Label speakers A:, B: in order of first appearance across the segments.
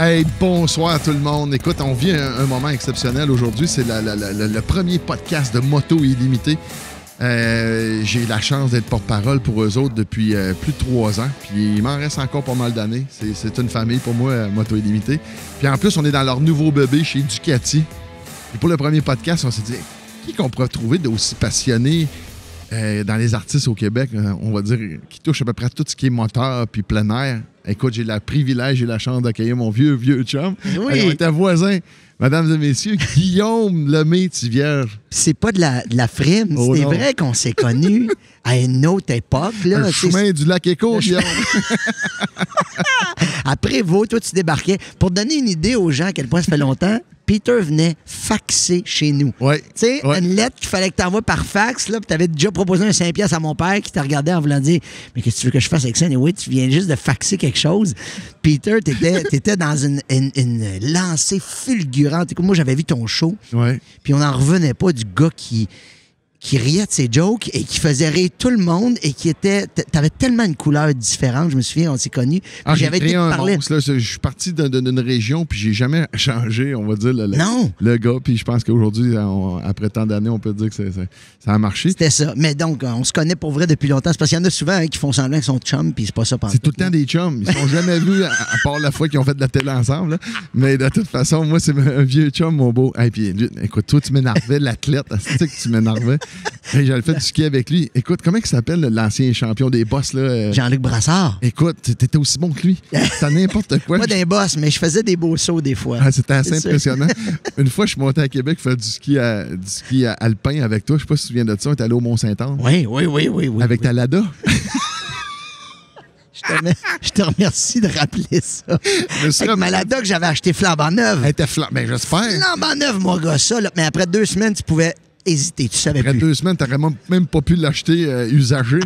A: Hey, bonsoir tout le monde. Écoute, on vit un moment exceptionnel aujourd'hui. C'est le premier podcast de Moto Illimité. J'ai la chance d'être porte-parole pour eux autres depuis plus de 3 ans. Puis il m'en reste encore pas mal d'années. C'est une famille pour moi, Moto Illimité. Puis en plus, on est dans leur nouveau bébé chez Ducati. Et pour le premier podcast, on s'est dit, qui qu'on pourrait trouver d'aussi passionné dans les artistes au Québec, on va dire, qui touche à peu près tout ce qui est moteur puis plein air. Écoute, j'ai le privilège et la chance d'accueillir mon vieux chum.
B: Oui.
A: On était voisins. Mesdames et messieurs, Guillaume Lemay-Tivierge.
B: C'est pas de la frime.
A: Oh
B: c'est
A: non.
B: vrai qu'on s'est connus à une autre époque. Là.
A: Le chemin du lac Éco, Guillaume.
B: Après vous, toi, tu débarquais. Pour donner une idée aux gens à quel point ça fait longtemps, Peter venait faxer chez nous.
A: Ouais.
B: Tu sais,
A: Ouais.
B: une lettre qu'il fallait que tu envoies par fax, là, puis tu avais déjà proposé un 5$ à mon père qui t'a regardé en voulant dire mais qu'est-ce que tu veux que je fasse avec ça? Oui, tu viens juste de faxer quelque chose. Peter, t'étais dans une lancée fulgurante. Écoute, moi, j'avais vu ton show,
A: Ouais.
B: puis on n'en revenait pas du gars qui riait de ses jokes et qui faisait rire tout le monde et qui était... T'avais tellement une couleur différente, je me souviens, on s'est connus.
A: Ah, j'ai
B: J'avais été
A: créé
B: te
A: un
B: parler...
A: monstre, là. Je suis parti d'une région, puis j'ai jamais changé, on va dire,
B: Non.
A: le gars. Puis je pense qu'aujourd'hui, après tant d'années, on peut dire que ça a marché.
B: C'était ça. Mais donc, on se connaît pour vrai depuis longtemps. C'est parce qu'il y en a souvent qui font semblant qu'ils sont chums, puis c'est pas ça pendant
A: C'est tout le temps des chums. Ils ne sont jamais vus, à part la fois qu'ils ont fait de la télé ensemble. Là. Mais de toute façon, moi, c'est un vieux chum, mon beau. Hey, puis, écoute, toi, tu m'énervais, l'athlète. C'est que tu m'énervais. Hey, j'avais fait du ski avec lui. Écoute, comment il s'appelle l'ancien champion des boss? Là?
B: Jean-Luc Brassard.
A: Écoute, t'étais aussi bon que lui. C'était n'importe quoi.
B: Pas d'un boss, mais je faisais des beaux sauts des fois.
A: Ah, c'était assez
B: C'est sûr.
A: impressionnant. Une fois, je suis monté à Québec faire du ski alpin avec toi. Je sais pas si tu te souviens de ça. On est allé au Mont-Saint-Anne.
B: Oui.
A: Avec ta Lada.
B: Je te remercie de rappeler ça.
A: Je me suis
B: Avec ma
A: rappelé-
B: Lada que j'avais acheté flambant neuve.
A: Elle était ben, j'espère.
B: Flambant neuve, mon gars, ça. Là. Mais après 2 semaines, tu pouvais hésiter. Tu savais
A: Après
B: plus.
A: 2 semaines, t'aurais même pas pu l'acheter usagé.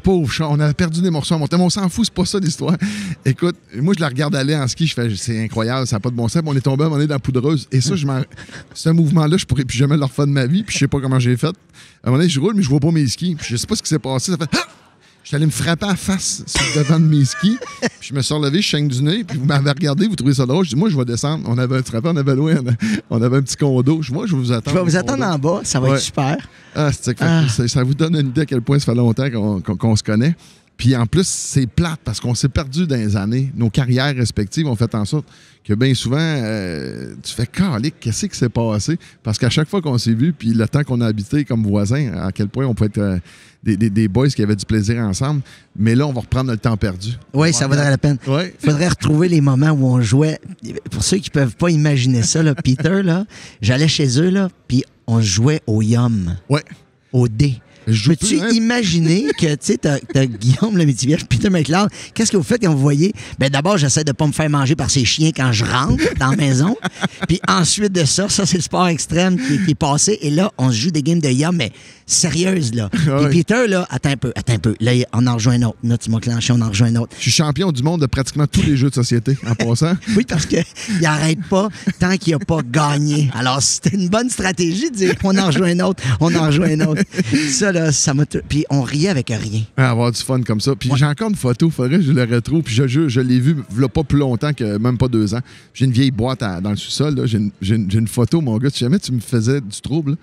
A: Pauvre chat, on avait perdu des morceaux à monter. Mais on s'en fout, c'est pas ça l'histoire. Écoute, moi, je la regarde aller en ski, je fais, c'est incroyable, ça n'a pas de bon sens. Puis on est tombé à un moment donné dans la poudreuse. Et ça, ce mouvement-là, je pourrais plus jamais le refaire de ma vie. Puis je sais pas comment j'ai fait. À un moment donné, je roule, mais je vois pas mes skis. Puis je sais pas ce qui s'est passé. Ça fait. Ah! Je suis allé me frapper à la face sur le devant de mes skis. Puis je me suis relevé, je chaigne du nez. Puis vous m'avez regardé, vous trouvez ça drôle. Je dis, moi, je vais descendre. On avait loin, on avait un petit condo. Moi, je vais vous attendre.
B: Je vais vous attendre en bas. Ça va
A: Ouais.
B: être super.
A: Ah, ça vous donne une idée à quel point ça fait longtemps qu'on se connaît. Puis en plus, c'est plate parce qu'on s'est perdu dans les années. Nos carrières respectives ont fait en sorte que bien souvent, tu fais calique, qu'est-ce qui s'est passé? Parce qu'à chaque fois qu'on s'est vu, puis le temps qu'on a habité comme voisins, à quel point on peut être des boys qui avaient du plaisir ensemble. Mais là, on va reprendre le temps perdu.
B: Oui, ça vaudrait la peine.
A: Ouais.
B: Il faudrait retrouver les moments où on jouait. Pour ceux qui peuvent pas imaginer ça, là, Peter, là, j'allais chez eux, là, puis on jouait au Yum,
A: Ouais.
B: au dé.
A: Je joue
B: Peux-tu
A: plus, hein?
B: imaginer que, tu sais, t'as Guillaume Lemay-Tivierge, Peter McLeod, qu'est-ce que vous faites quand vous voyez? Ben d'abord, j'essaie de pas me faire manger par ces chiens quand je rentre dans la maison. Puis ensuite de ça, c'est le sport extrême qui est passé. Et là, on se joue des games de Yum, mais sérieuses, là.
A: Ouais.
B: Et Peter, là, attends un peu. Là, on en rejoint un autre. Là, tu m'as clenché, on en rejoint un autre.
A: Je suis champion du monde de pratiquement tous les jeux de société, en passant.
B: Oui, parce qu'il n'arrête pas tant qu'il n'a pas gagné. Alors, c'était une bonne stratégie de dire on en rejoint un autre, on en rejoint un autre. Ça, là, ça m'a... Puis on riait avec rien.
A: Avoir du fun comme ça. Puis j'ai encore une photo, faudrait que je le retrouve. Puis je l'ai vu là, pas plus longtemps que même pas 2 ans. J'ai une vieille boîte dans le sous-sol. Là. J'ai une photo, mon gars. Si jamais tu me faisais du trouble, là,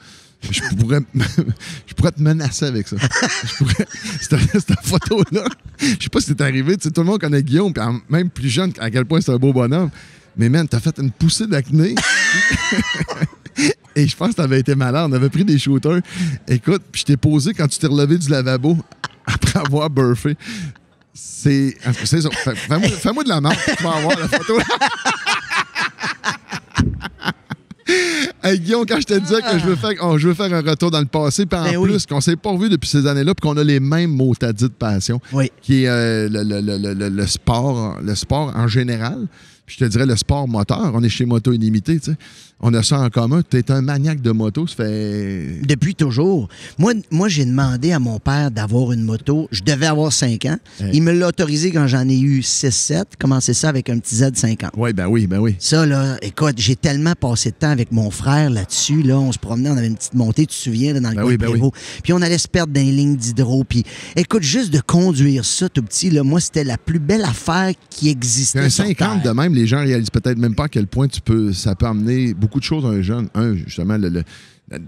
A: je pourrais te menacer avec ça. Cette photo-là, je sais pas si c'est arrivé. Tu sais, tout le monde connaît Guillaume, puis même plus jeune, à quel point c'est un beau bonhomme. Mais man, t'as fait une poussée d'acné. Et je pense que t'avais été malade. On avait pris des shooters. Écoute, puis je t'ai posé quand tu t'es relevé du lavabo après avoir burfé. C'est ça. Fais-moi de la merde. Tu vas avoir la photo. Hey Guillaume, quand je te disais que je veux faire un retour dans le passé, puis en plus, qu'on s'est pas revu depuis ces années-là, puis qu'on a les mêmes mots t'as dit de passion, qui est le sport en général. Puis je te dirais le sport moteur. On est chez Moto Illimité, tu sais. on a ça en commun. Tu es un maniaque de moto, ça fait...
B: Depuis toujours. Moi j'ai demandé à mon père d'avoir une moto. Je devais avoir 5 ans. Il me l'a autorisé quand j'en ai eu 6-7. Commencé ça avec un petit Z50.
A: Oui, ben oui.
B: Ça, là, écoute, j'ai tellement passé de temps avec mon frère là-dessus. Là, on se promenait, on avait une petite montée, tu te souviens, là, dans le coin de Prévost. Puis on allait se perdre dans les lignes d'hydro. Puis écoute, juste de conduire ça tout petit, là, moi, c'était la plus belle affaire qui existait.
A: Un 50 de même, les gens réalisent peut-être même pas à quel point ça peut amener beaucoup de choses à un jeune. Justement,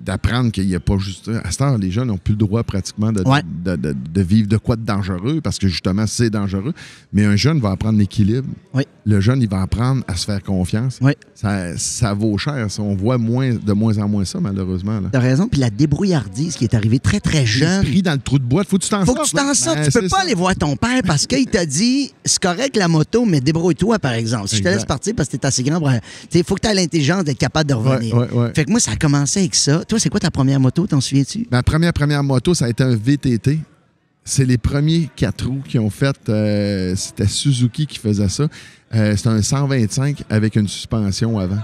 A: d'apprendre qu'il n'y a pas juste... À cette heure, les jeunes n'ont plus le droit pratiquement de vivre de quoi de dangereux, parce que justement, c'est dangereux. Mais un jeune va apprendre l'équilibre.
B: Oui.
A: Le jeune, il va apprendre à se faire confiance.
B: Oui.
A: Ça vaut cher. Ça. On voit de moins en moins ça, malheureusement.
B: T'as raison. Puis la débrouillardise qui est arrivée très, très jeune.
A: Pris dans le trou de boîte. Faut que tu t'en sortes.
B: Faut que tu t'en sortes. Tu peux pas aller voir ton père parce qu'il t'a dit c'est correct la moto, mais débrouille-toi, par exemple. Si je te laisse partir parce que t'es assez grand, il faut que tu aies l'intelligence d'être capable de revenir.
A: Ouais.
B: Fait que moi, ça a commencé avec ça. Toi, c'est quoi ta première moto? T'en souviens-tu?
A: Ma première moto, ça a été un VTT. C'est les premiers 4 roues qui ont fait... c'était Suzuki qui faisait ça. C'était un 125 avec une suspension avant.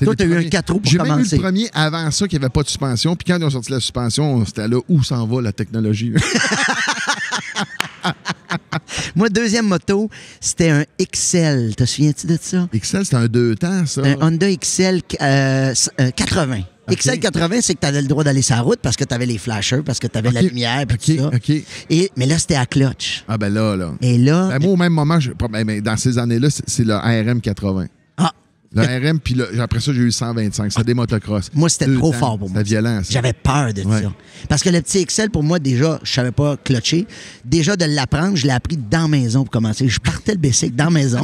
B: Toi, tu as eu un 4 roues pour commencer.
A: J'ai même eu le premier avant ça qui n'avait pas de suspension. Puis quand ils ont sorti la suspension, c'était là où s'en va la technologie.
B: Moi, deuxième moto, c'était un XL. Te souviens-tu de ça?
A: XL, c'était un 2 temps, ça?
B: Un Honda XL 80. Okay. XL80, c'est que tu avais le droit d'aller sur la route parce que tu avais les flashers, parce que tu avais la lumière, puis tout ça. Mais là, c'était à clutch.
A: Ah ben là.
B: Et là...
A: moi, au même moment, dans ces années-là, c'est le RM80. Le RM, puis après ça, j'ai eu 125. C'est des motocross.
B: Moi, c'était trop fort pour moi.
A: C'était violent, ça.
B: J'avais peur de ça. Parce que le petit XL, pour moi, déjà, je savais pas clutcher. Déjà, de l'apprendre, je l'ai appris dans la maison pour commencer. Je partais le bicycle dans la maison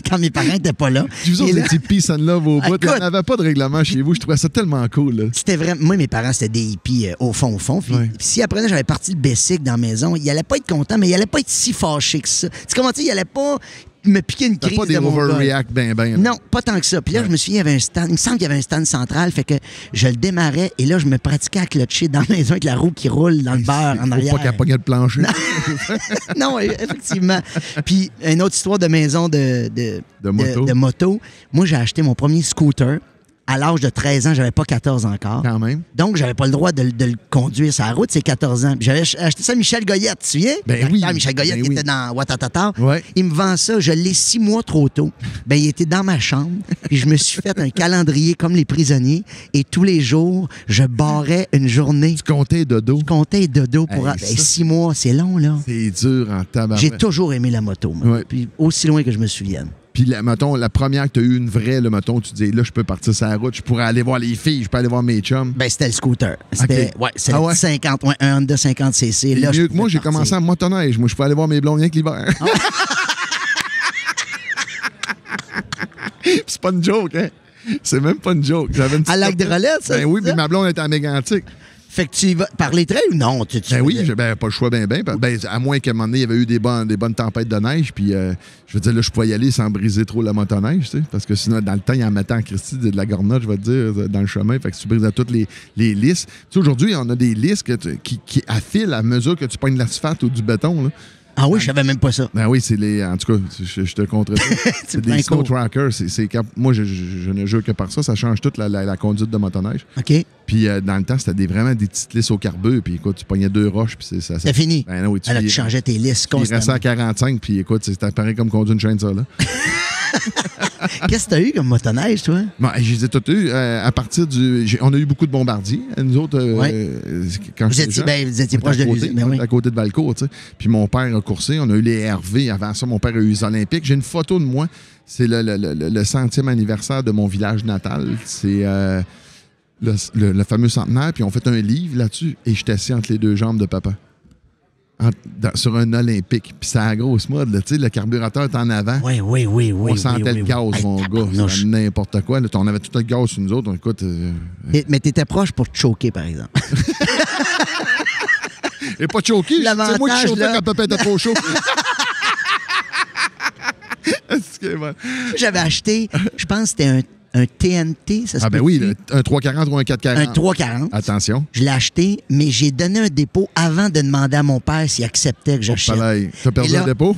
B: quand mes parents n'étaient pas là.
A: Vous autres, vous étiez peace and love au bout. Il n'y avait pas de règlement chez vous. Je trouvais ça tellement cool. Là.
B: C'était vraiment... Moi, mes parents, c'était des hippies au fond. Puis si après, j'avais parti le bicycle dans la maison, il allait pas être content, mais il allait pas être si fâché que ça. Tu comment il allait pas... me piquer une crise.
A: Pas des overreact ben.
B: Non, pas tant que ça. Puis là, je me souviens, il y avait un stand. Il me semble qu'il y avait un stand central. Fait que je le démarrais et là, je me pratiquais à clutcher dans la maison avec la roue qui roule dans le beurre en arrière.
A: Faut pas qu'elle pogne le plancher.
B: Non, effectivement. Puis, une autre histoire de maison de moto. Moi, j'ai acheté mon premier scooter. À l'âge de 13 ans, j'avais pas 14 encore.
A: Quand même.
B: Donc, j'avais pas le droit de le conduire sur la route, c'est 14 ans. Puis j'avais acheté ça à Michel Goyette, tu te souviens?
A: Ben oui.
B: Michel Goyette qui était dans Ouattatata.
A: Ouais.
B: Il me vend ça, je l'ai 6 mois trop tôt. Ben, il était dans ma chambre, puis je me suis fait un calendrier comme les prisonniers, et tous les jours, je barrais une journée.
A: Tu comptais dodo?
B: Je comptais dodo pour... 6 mois, c'est long, là.
A: C'est dur en tabac.
B: J'ai toujours aimé la moto, moi. Puis aussi loin que je me souvienne.
A: Puis, mettons, la première que tu as eu une vraie, mettons, tu dis, là, je peux partir sur la route, je pourrais aller voir les filles, je peux aller voir mes chums.
B: Ben, c'était le scooter. C'était le 50, un Honda 50cc. Là,
A: mieux que moi, j'ai commencé en motoneige. Moi, je peux aller voir mes blondes rien que l'hiver. C'est pas une joke, hein? C'est même pas une joke.
B: À Lac de Rolette, ça?
A: Ben oui, mais ma blonde était à Mégantic.
B: Fait que tu vas par les trails ou non?
A: Oui, pas le choix ben. À moins qu'à un moment donné, il y avait eu des bonnes tempêtes de neige, puis je veux dire, là, je pouvais y aller sans briser trop la motoneige, tu sais, parce que sinon, dans le temps, il en mettait en Christie de la gornotte, je vais te dire, dans le chemin, fait que tu brises toutes les lisses. Tu sais, aujourd'hui, on a des lisses qui affilent à mesure que tu pognes de l'asphalte ou du béton, là.
B: Ah oui, je savais même pas ça.
A: Ben oui, c'est les... En tout cas, je te compterai ça. C'est des snow trackers. Moi, je ne jure que par ça. Ça change toute la conduite de motoneige.
B: OK.
A: Puis dans le temps, c'était vraiment des petites lisses au carbure. Puis écoute, tu pognais 2 roches. Puis ça.
B: C'est fini.
A: Ben oui,
B: alors, tu changeais tes lisses constamment.
A: Il restait à 45. Puis écoute, c'était pareil comme conduire une chaîne de ça, là.
B: Qu'est-ce que tu as eu comme motoneige, toi?
A: Bon, je les ai toutes eues. À partir on a eu beaucoup de bombardiers. Nous autres, quand
B: vous étiez proche de l'usine.
A: À côté de Valcourt, tu sais. Puis mon père a coursé. On a eu les RV. Avant ça, mon père a eu les Olympiques. J'ai une photo de moi. C'est le 100e anniversaire de mon village natal. C'est le fameux centenaire. Puis on fait un livre là-dessus. Et j'étais assis entre les 2 jambes de papa. Sur un Olympique. Puis c'est à la grosse mode, tu sais, le carburateur est en avant.
B: Oui.
A: On sentait le gaz, mon gars. C'était n'importe quoi. Là, on avait tout le gaz sur nous autres. Écoute,
B: mais t'étais proche pour te choquer, par exemple.
A: Et pas choqué. C'est moi qui chauffais quand papa était trop chaud.
B: J'avais acheté, je pense que c'était un un TNT, ça se
A: Ah ben
B: peut-tu?
A: oui, un 340 ou un 440.
B: Un 340.
A: Attention.
B: Je l'ai acheté, mais j'ai donné un dépôt avant de demander à mon père s'il acceptait que j'achète.
A: T'as perdu
B: Et là,
A: le dépôt?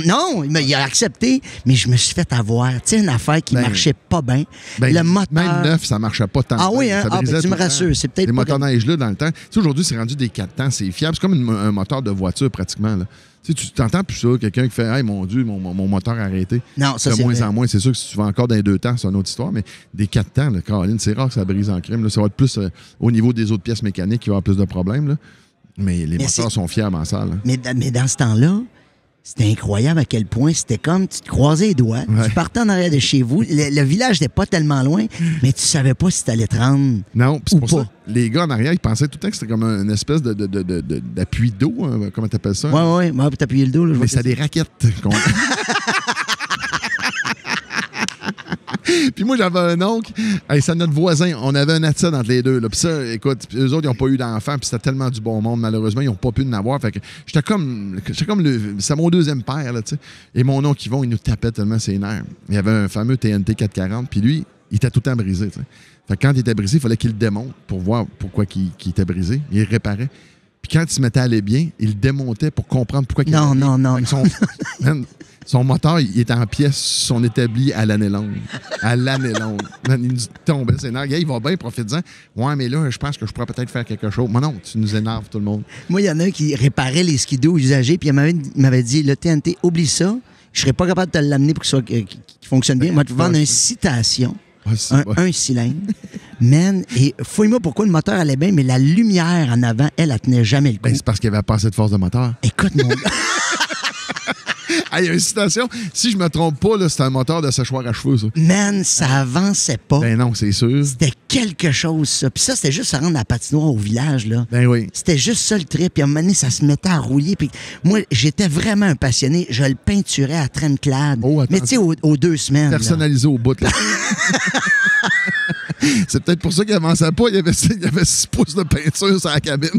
B: Non, il a accepté, mais je me suis fait avoir. Tu sais, une affaire qui marchait pas bien. Le moteur...
A: Même neuf, ça marchait pas tant.
B: Ah oui, hein?
A: Ça brisait
B: Tu me
A: tout le
B: rassures.
A: temps.
B: C'est peut-être
A: Les
B: pas...
A: moteurs neige-là, dans le temps. Tu sais, aujourd'hui, c'est rendu des 4 temps, c'est fiable. C'est comme un moteur de voiture, pratiquement. Là. Tu sais, tu t'entends plus ça, quelqu'un qui fait « Hey, mon Dieu, mon moteur a arrêté. »
B: Non, ça,
A: de
B: c'est
A: moins
B: vrai.
A: en moins. C'est sûr que si tu vas encore dans les 2 temps, c'est une autre histoire, mais des 4 temps, là, Caroline, c'est rare que ça brise en crime. Là. Ça va être plus au niveau des autres pièces mécaniques qui va avoir plus de problèmes. Là. Mais les moteurs sont fiables en salle.
B: Mais dans ce temps-là, c'était incroyable à quel point c'était comme tu te croisais les doigts, tu partais en arrière de chez vous. Le village n'était pas tellement loin, mais tu savais pas si tu allais te rendre.
A: Non, puis c'est
B: ou
A: pour
B: pas.
A: ça. Les gars en arrière, ils pensaient tout le temps que c'était comme une espèce d'appui d'eau, hein, comment t'appelles ça?
B: Oui, pour t'appuyer le dos. Là,
A: Mais c'est des raquettes. Puis moi, j'avais un oncle, c'est notre voisin. On avait un atset entre les deux. Là. Puis ça, écoute, eux autres, ils n'ont pas eu d'enfants. Puis c'était tellement du bon monde, malheureusement, ils n'ont pas pu en avoir. Fait que j'étais comme c'est mon deuxième père, là, tu sais. Et mon oncle Yvon, il nous tapait tellement ses nerfs. Il y avait un fameux TNT 440. Puis lui, il était tout le temps brisé, tu sais. Fait que quand il était brisé, il fallait qu'il le démonte pour voir pourquoi il était brisé. Il réparait. Puis quand il se mettait à aller bien, il le démontait pour comprendre pourquoi il allait bien.
B: Non.
A: Son moteur, il était en pièces, son établi à l'année longue. À l'année longue. Man, il nous tombait ses nerfs. Il va bien, profite-en. Ouais, mais là, je pense que je pourrais peut-être faire quelque chose. Moi, non, tu nous énerves, tout le monde.
B: Moi, il y en a un qui réparait les skidos usagés, puis il m'avait dit, le TNT, oublie ça, je serais pas capable de te l'amener pour qu'il fonctionne bien. Moi, te vendre une citation. Un cylindre. Man, et fouille-moi pourquoi le moteur allait bien, mais la lumière en avant, elle tenait jamais le coup.
A: Ben, c'est parce qu'il avait pas assez de force de moteur.
B: Écoute, mon gars.
A: Il y a une citation. Si je me trompe pas, là, c'est un moteur de séchoir à cheveux, ça.
B: Man, ça avançait pas.
A: Ben non, c'est sûr.
B: C'était quelque chose, ça. Puis ça, c'était juste à rendre la patinoire au village, là.
A: Ben oui.
B: C'était juste ça, le trip. Puis à un moment donné, ça se mettait à rouiller. Puis moi, j'étais vraiment un passionné. Je le peinturais à Tremclad.
A: Oh,
B: mais tu sais, aux 2 semaines.
A: Personnalisé au bout, là. C'est peut-être pour ça qu'il avançait pas. Il y avait 6 pouces de peinture sur la cabine.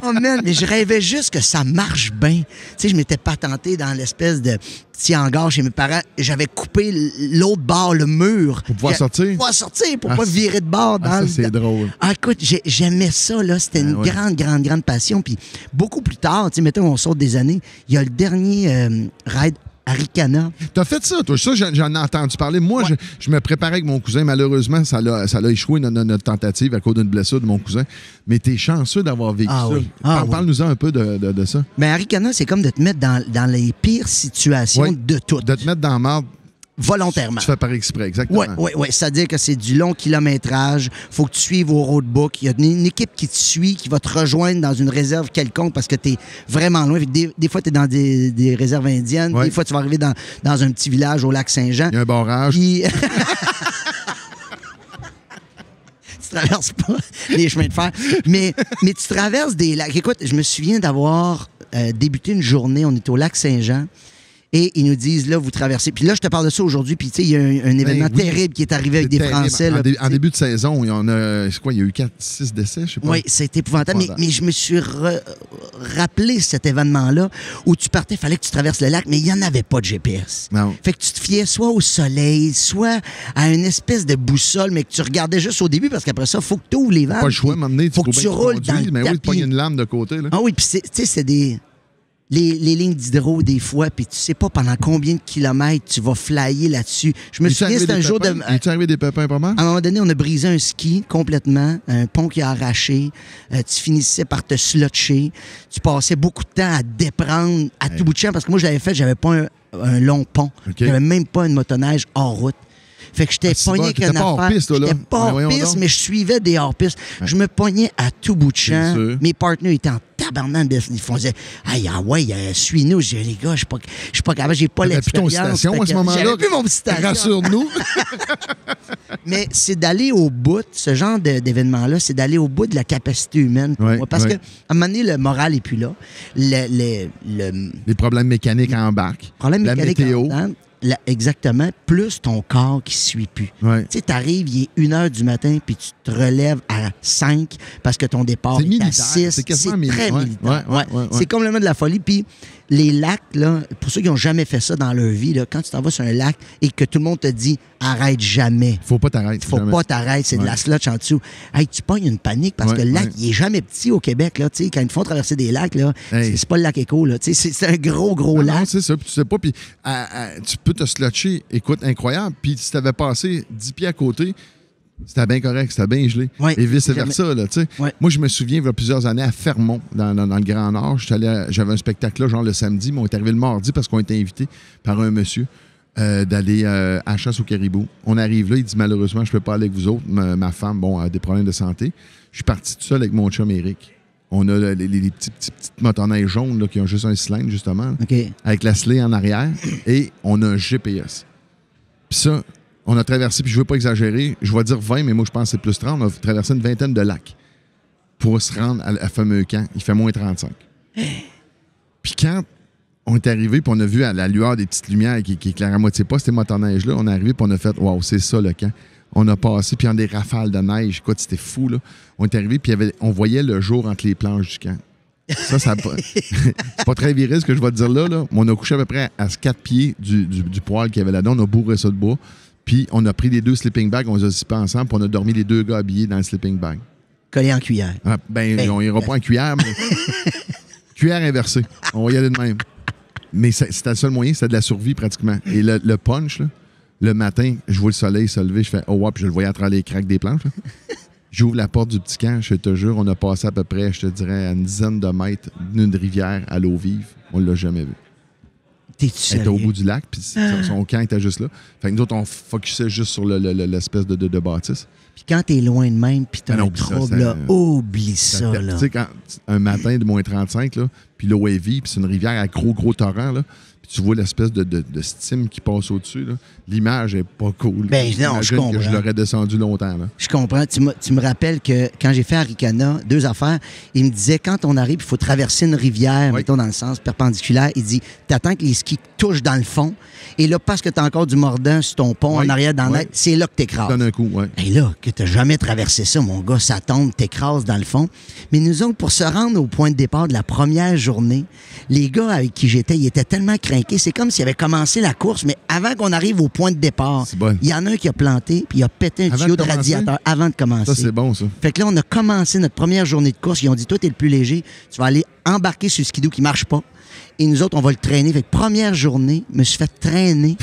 B: Oh man, mais je rêvais juste que ça marche bien. Tu sais, je m'étais patenté dans l'espèce de petit hangar chez mes parents. J'avais coupé l'autre bord, le mur.
A: Pour pouvoir sortir?
B: Pour pouvoir sortir, pour pas virer de bord.
A: Ça, c'est drôle.
B: Ah, écoute, j'aimais ça, là. C'était une grande passion. Puis beaucoup plus tard, tu sais, mettons, on sort des années, il y a le dernier ride Arikana.
A: T'as fait ça, toi. Ça, j'en ai entendu parler. Moi, je me préparais avec mon cousin. Malheureusement, ça l'a échoué, notre tentative, à cause d'une blessure de mon cousin. Mais t'es chanceux d'avoir vécu ça.
B: Oui.
A: Parle-nous-en un peu de ça.
B: Mais Arikana, c'est comme de te mettre dans les pires situations de toutes.
A: De te mettre dans la marde.
B: Volontairement.
A: Tu fais par exprès, exactement.
B: Oui. C'est-à-dire que c'est du long kilométrage. Faut que tu suives au roadbook. Il y a une équipe qui te suit, qui va te rejoindre dans une réserve quelconque parce que tu es vraiment loin. Des fois, tu es dans des réserves indiennes.
A: Ouais.
B: Des fois, tu vas arriver dans un petit village au lac Saint-Jean.
A: Il y a un barrage.
B: Puis... tu traverses pas les chemins de fer. Mais tu traverses des lacs. Écoute, je me souviens d'avoir débuté une journée. On était au lac Saint-Jean. Et ils nous disent, là, vous traversez. Puis là, je te parle de ça aujourd'hui. Puis, tu sais, il y a un événement terrible qui est arrivé avec des Français. Là,
A: en début de saison, il y en a, c'est quoi, il y a eu 6 décès, je sais pas.
B: Oui, c'est épouvantable. Mais je me suis rappelé cet événement-là où tu partais, il fallait que tu traverses le lac, mais il n'y en avait pas de GPS.
A: Non.
B: Fait que tu te fiais soit au soleil, soit à une espèce de boussole, mais que tu regardais juste au début parce qu'après ça, il faut que tu ouvres les vannes.
A: Pas le choix, m'emmener.
B: Faut que tu roules dans le
A: mais oui,
B: tapis.
A: il y a une lame de côté, là.
B: Ah oui, puis tu sais, c'est des... Les lignes d'hydro, des fois, puis tu sais pas pendant combien de kilomètres tu vas flyer là-dessus. Je me souviens, c'était un jour de...
A: Es-tu arrivé des pépins pas mal?
B: À un moment donné, on a brisé un ski complètement, un pont qui a arraché. Tu finissais par te slotcher. Tu passais beaucoup de temps à déprendre à tout bout de champ, parce que moi, je l'avais fait, j'avais pas un long pont.
A: Okay.
B: J'avais même pas une motoneige hors route. Fait que j'étais pogné avec une affaire. J'étais pas hors-piste, mais je suivais des hors-pistes. Ouais. Je me pognais à tout bout de champ. Mes partenaires étaient en tabarnak. Ils faisaient « Aïe, suis-nous. » Je disais « Les gars, je suis pas capable. J'ai pas l'expérience. »
A: Plus ton citation à ce moment-là.
B: J'avais plus mon citation.
A: Rassure-nous.
B: Mais c'est d'aller au bout, ce genre d'événement-là, c'est d'aller au bout de la capacité humaine. Pour moi. Parce qu'à un moment donné, le moral n'est plus là. Les
A: problèmes mécaniques embarquent. La météo.
B: Exactement, plus ton corps qui ne suit plus.
A: Ouais.
B: Tu sais, t'arrives, il est 1h du matin, puis tu te relèves à 5 parce que ton départ est à 6.
A: C'est
B: très
A: militaire.
B: militaire. C'est complètement de la folie. Puis les lacs, là, pour ceux qui n'ont jamais fait ça dans leur vie, là, quand tu t'en vas sur un lac et que tout le monde te dit « arrête jamais »,
A: faut pas t'arrêter.
B: faut pas t'arrêter, c'est de la slotch en dessous. Hey, tu pognes une panique parce que le lac, il est jamais petit au Québec. Là, quand ils font traverser des lacs, là, c'est pas le lac Éco. Là, c'est un gros lac.
A: Non, c'est ça. Puis tu sais pas. Puis tu peux te slotcher. Écoute, incroyable. Puis si t'avais passé 10 pieds à côté, c'était bien correct, c'était bien gelé.
B: Ouais,
A: et vice-versa. Là, ouais. Moi, je me souviens, il y a plusieurs années, à Fermont, dans le Grand Nord, j'avais un spectacle là, genre le samedi, mais on est arrivé le mardi parce qu'on était invité par un monsieur d'aller à la chasse au caribou. On arrive là, il dit malheureusement, je peux pas aller avec vous autres. Ma femme, bon, a des problèmes de santé. Je suis parti tout seul avec mon chum Eric. On a les petites motoneiges jaunes là, qui ont juste un cylindre, justement, avec la slée en arrière, et on a un GPS. Puis ça, on a traversé, puis je veux pas exagérer, je vais dire 20, mais moi je pense que c'est plus 30. On a traversé une vingtaine de lacs pour se rendre à fameux camp. Il fait moins 35. Puis quand on est arrivé, puis on a vu à la lueur des petites lumières qui éclairent à moitié pas, ces motoneiges-là, on est arrivé, puis on a fait « Wow, c'est ça le camp ». On a passé, puis en des rafales de neige. Écoute, c'était fou, là. On est arrivé, puis on voyait le jour entre les planches du camp. Ça c'est pas très viril ce que je vais te dire là, là. On a couché à peu près à 4 pieds du poêle qu'il y avait là-dedans. On a bourré ça de bois. Puis on a pris les 2 sleeping bags, on les a zippés ensemble, puis on a dormi les 2 gars habillés dans le sleeping bag.
B: Collés en cuillère.
A: Ah, on ira pas en cuillère, mais cuillère inversée. On va y aller de même. Mais c'était le seul moyen, c'était de la survie pratiquement. Et le punch, là, le matin, je vois le soleil se lever, je fais « Oh, ouais », puis je le voyais à travers les craques des planches. Là. J'ouvre la porte du petit camp, je te jure, on a passé à peu près, je te dirais, à une dizaine de mètres d'une rivière à l'eau vive. On l'a jamais vu.
B: Elle
A: était au bout du lac, puis son camp était juste là. Fait que nous autres, on focusait juste sur l'espèce de bâtisse.
B: Puis quand t'es loin de même, puis t'as un trouble, là, oublie ça, là.
A: Tu sais, quand un matin de moins 35, là, puis l'eau est vive, puis c'est une rivière à gros torrent, là, puis tu vois l'espèce de steam qui passe au-dessus, là. L'image est pas cool.
B: Ben non, je comprends.
A: Que je l'aurais descendu longtemps, là.
B: Je comprends. Tu me rappelles que quand j'ai fait Arikana, 2 affaires, il me disait, quand on arrive, il faut traverser une rivière, mettons dans le sens perpendiculaire, il dit, t'attends que les skis touchent dans le fond, et là, parce que t'as encore du mordant sur ton pont en arrière dans la neige, c'est là que t'écrases.
A: Donne un coup,
B: Et là, que t'as jamais traversé ça, mon gars, ça tombe, t'écrases dans le fond. Mais nous autres, pour se rendre au point de départ de la première journée, les gars avec qui j'étais, ils étaient tellement craqués, c'est comme s'ils avaient commencé la course, mais avant qu'on arrive au point de départ, il y en a un qui a planté, puis il a pété un tuyau de radiateur avant de commencer.
A: Ça, c'est bon, ça.
B: Fait que là, on a commencé notre première journée de course. Ils ont dit, toi, t'es le plus léger, tu vas aller embarquer sur le skidoo qui marche pas. Et nous autres, on va le traîner. Fait que première journée, je me suis fait traîner.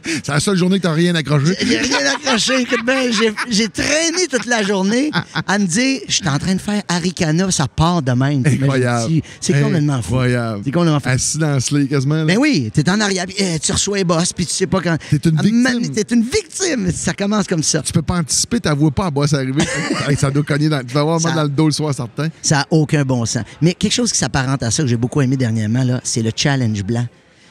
A: C'est la seule journée que t'as rien accroché.
B: J'ai rien accroché. Écoute bien, j'ai traîné toute la journée à me dire, je suis en train de faire Arikana, ça part de même.
A: Incroyable.
B: C'est complètement fou.
A: Incroyable.
B: C'est complètement fou.
A: Assis dans le sleigh, quasiment. Là.
B: Ben oui, t'es en arrière, puis, tu reçois les boss, puis tu sais pas quand...
A: T'es une victime.
B: T'es une victime. Ça commence comme ça.
A: Tu peux pas anticiper, ta vois pas à boss arriver. Ça doit cogner dans... Tu vas avoir mal dans le dos le soir, certain.
B: Ça n'a aucun bon sens. Mais quelque chose qui s'apparente à ça, que j'ai beaucoup aimé dernièrement, là, c'est le Challenge Blanc.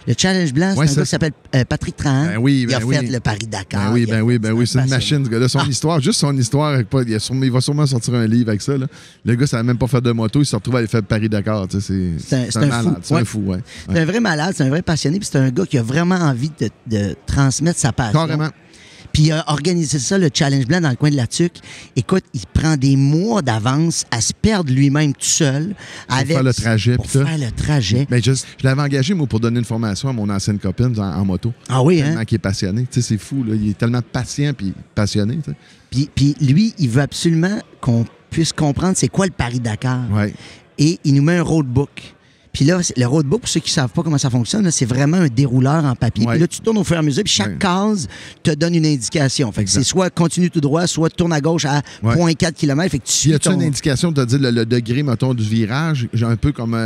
B: Le Challenge Blanc, c'est un gars qui s'appelle Patrick Trahan. Il a fait le Paris-Dakar.
A: Ben oui. C'est une machine, ce gars-là. Son histoire, juste son histoire, il va sûrement sortir un livre avec ça. Là. Le gars, ça n'a même pas fait de moto. Il se retrouve à aller faire le Paris-Dakar. C'est un malade. C'est un fou,
B: C'est un vrai malade, c'est un vrai passionné. Puis c'est un gars qui a vraiment envie de transmettre sa passion.
A: Carrément.
B: Puis il a organisé ça, le Challenge Blanc, dans le coin de la Tuque. Écoute, il prend des mois d'avance à se perdre lui-même tout seul.
A: Pour faire le trajet.
B: Pour faire le trajet.
A: Ben, je l'avais engagé, moi, pour donner une formation à mon ancienne copine en moto.
B: Ah oui,
A: tellement qu'il est passionné. Tu sais, c'est fou, là. Il est tellement patient puis passionné.
B: Puis lui, il veut absolument qu'on puisse comprendre c'est quoi le Paris-Dakar.
A: Ouais.
B: Et il nous met un roadbook. Puis là, le roadbook, pour ceux qui ne savent pas comment ça fonctionne, là, c'est vraiment un dérouleur en papier. Puis là, tu tournes au fur et à mesure, puis chaque case te donne une indication. Fait que c'est soit continue tout droit, soit tourne à gauche à 0,4 km. Fait que tu suis
A: y a-tu une indication de te dire le degré, mettons, du virage, un peu comme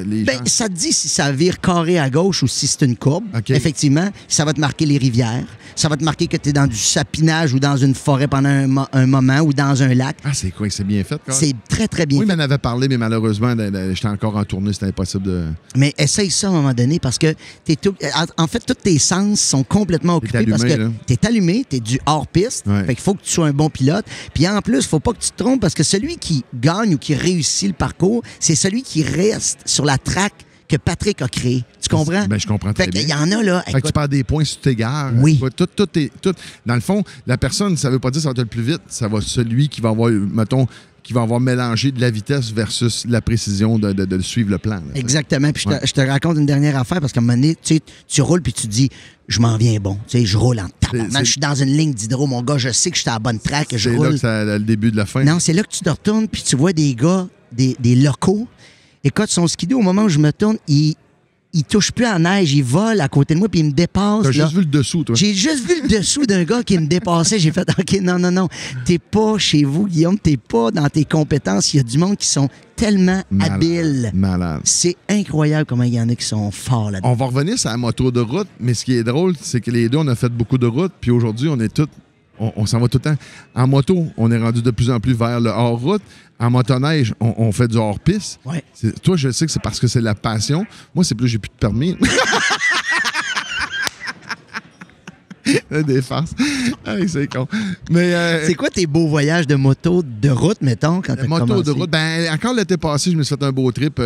A: les gens?
B: Ça te dit si ça vire carré à gauche ou si c'est une courbe. Okay. Effectivement, ça va te marquer les rivières. Ça va te marquer que tu es dans du sapinage ou dans une forêt pendant un moment ou dans un lac.
A: Ah, c'est quoi? C'est bien fait, quand même.
B: C'est très, très bien fait.
A: Oui, mais on avait parlé, mais malheureusement, j'étais encore en tournée, c'était impossible de...
B: Mais essaye ça à un moment donné parce que en fait, tous tes sens sont complètement occupés
A: allumé,
B: parce que t'es allumé, t'es du hors-piste. Fait qu'il faut que tu sois un bon pilote. Puis en plus, faut pas que tu te trompes parce que celui qui gagne ou qui réussit le parcours, c'est celui qui reste sur la track que Patrick a créé. Tu comprends?
A: Ben, je comprends très bien.
B: Il y en a, là...
A: Fait que tu perds des points si tu t'égares.
B: Oui.
A: Tout. Dans le fond, la personne, ça veut pas dire que ça va être le plus vite. Ça va celui qui va avoir, mettons, qui va avoir mélangé de la vitesse versus la précision de suivre le plan. Là,
B: exactement. Puis je te raconte une dernière affaire parce qu'à un moment donné, tu roules puis tu te dis, je m'en viens bon. Tu sais, je roule en tabarnak. Je suis dans une ligne d'hydro, mon gars, je sais que je suis à la bonne track. Je roule.
A: C'est là que c'est le début de la fin.
B: Non, c'est là que tu te retournes puis tu vois des gars, des locaux. Écoute, son skidoo, au moment où je me tourne, il touche plus à la neige, il vole à côté de moi puis il me dépasse.
A: T'as juste vu le dessous, toi.
B: J'ai juste vu le dessous d'un gars qui me dépassait. J'ai fait, OK, non. T'es pas chez vous, Guillaume. T'es pas dans tes compétences. Il y a du monde qui sont tellement habiles.
A: Malade.
B: C'est incroyable comment il y en a qui sont forts là-dedans.
A: On va revenir sur la moto de route, mais ce qui est drôle, c'est que les deux, on a fait beaucoup de route, puis aujourd'hui, on est tous... On s'en va tout le temps. En moto, on est rendu de plus en plus vers le hors-route. En motoneige, on fait du hors-piste.
B: Ouais.
A: Toi, je sais que c'est parce que c'est la passion. Moi, c'est plus j'ai plus de permis. Des farces. Hey, c'est con. Mais,
B: c'est quoi tes beaux voyages de moto de route, mettons, quand t'as
A: moto
B: commencé?
A: de route. Ben, encore l'été passé, je me suis fait un beau trip.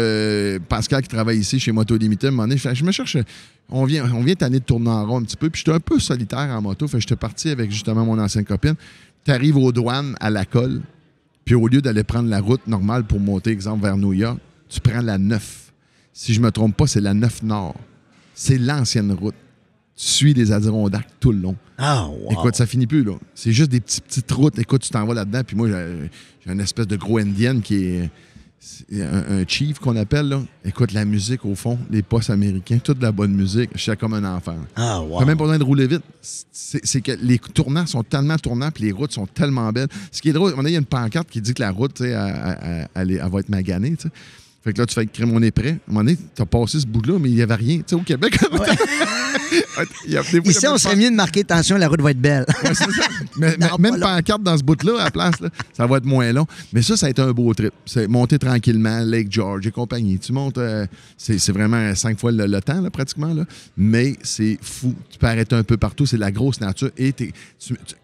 A: Pascal qui travaille ici chez Moto Limité, à un moment donné, je me cherche... On vient tanner de tourner en rond un petit peu. Puis j'étais un peu solitaire en moto. Fait que j'étais parti avec justement mon ancienne copine. T'arrives aux douanes à la colle. Puis au lieu d'aller prendre la route normale pour monter, exemple, vers New York, tu prends la 9. Si je me trompe pas, c'est la 9 Nord. C'est l'ancienne route. Tu suis les Adirondacks tout le long.
B: Ah, wow.
A: Écoute, ça finit plus, là. C'est juste des petites routes. Écoute, tu t'en vas là-dedans. Puis moi, j'ai une espèce de gros Indian qui est un chief qu'on appelle, là. Écoute, la musique, au fond, les postes américains, toute de la bonne musique. Je suis comme un enfant.
B: Ah, wow.
A: T'as même pas besoin de rouler vite. C'est que les tournants sont tellement tournants puis les routes sont tellement belles. Ce qui est drôle, il y a une pancarte qui dit que la route, tu sais, elle va être maganée, tu sais. Fait que là, tu fais crème, on est prêt. À un moment donné, t'as passé ce bout-là, mais il n'y avait rien. Tu sais, au Québec,
B: ici, on serait mieux de marquer attention, la route va être belle.
A: Ouais, c'est ça. Mais même pancarte dans ce bout-là, à la place, là, ça va être moins long. Mais ça a été un beau trip. C'est monter tranquillement, Lake George et compagnie. Tu montes, c'est vraiment 5 fois le temps, là, pratiquement. Là. Mais c'est fou. Tu peux arrêter un peu partout. C'est la grosse nature. Et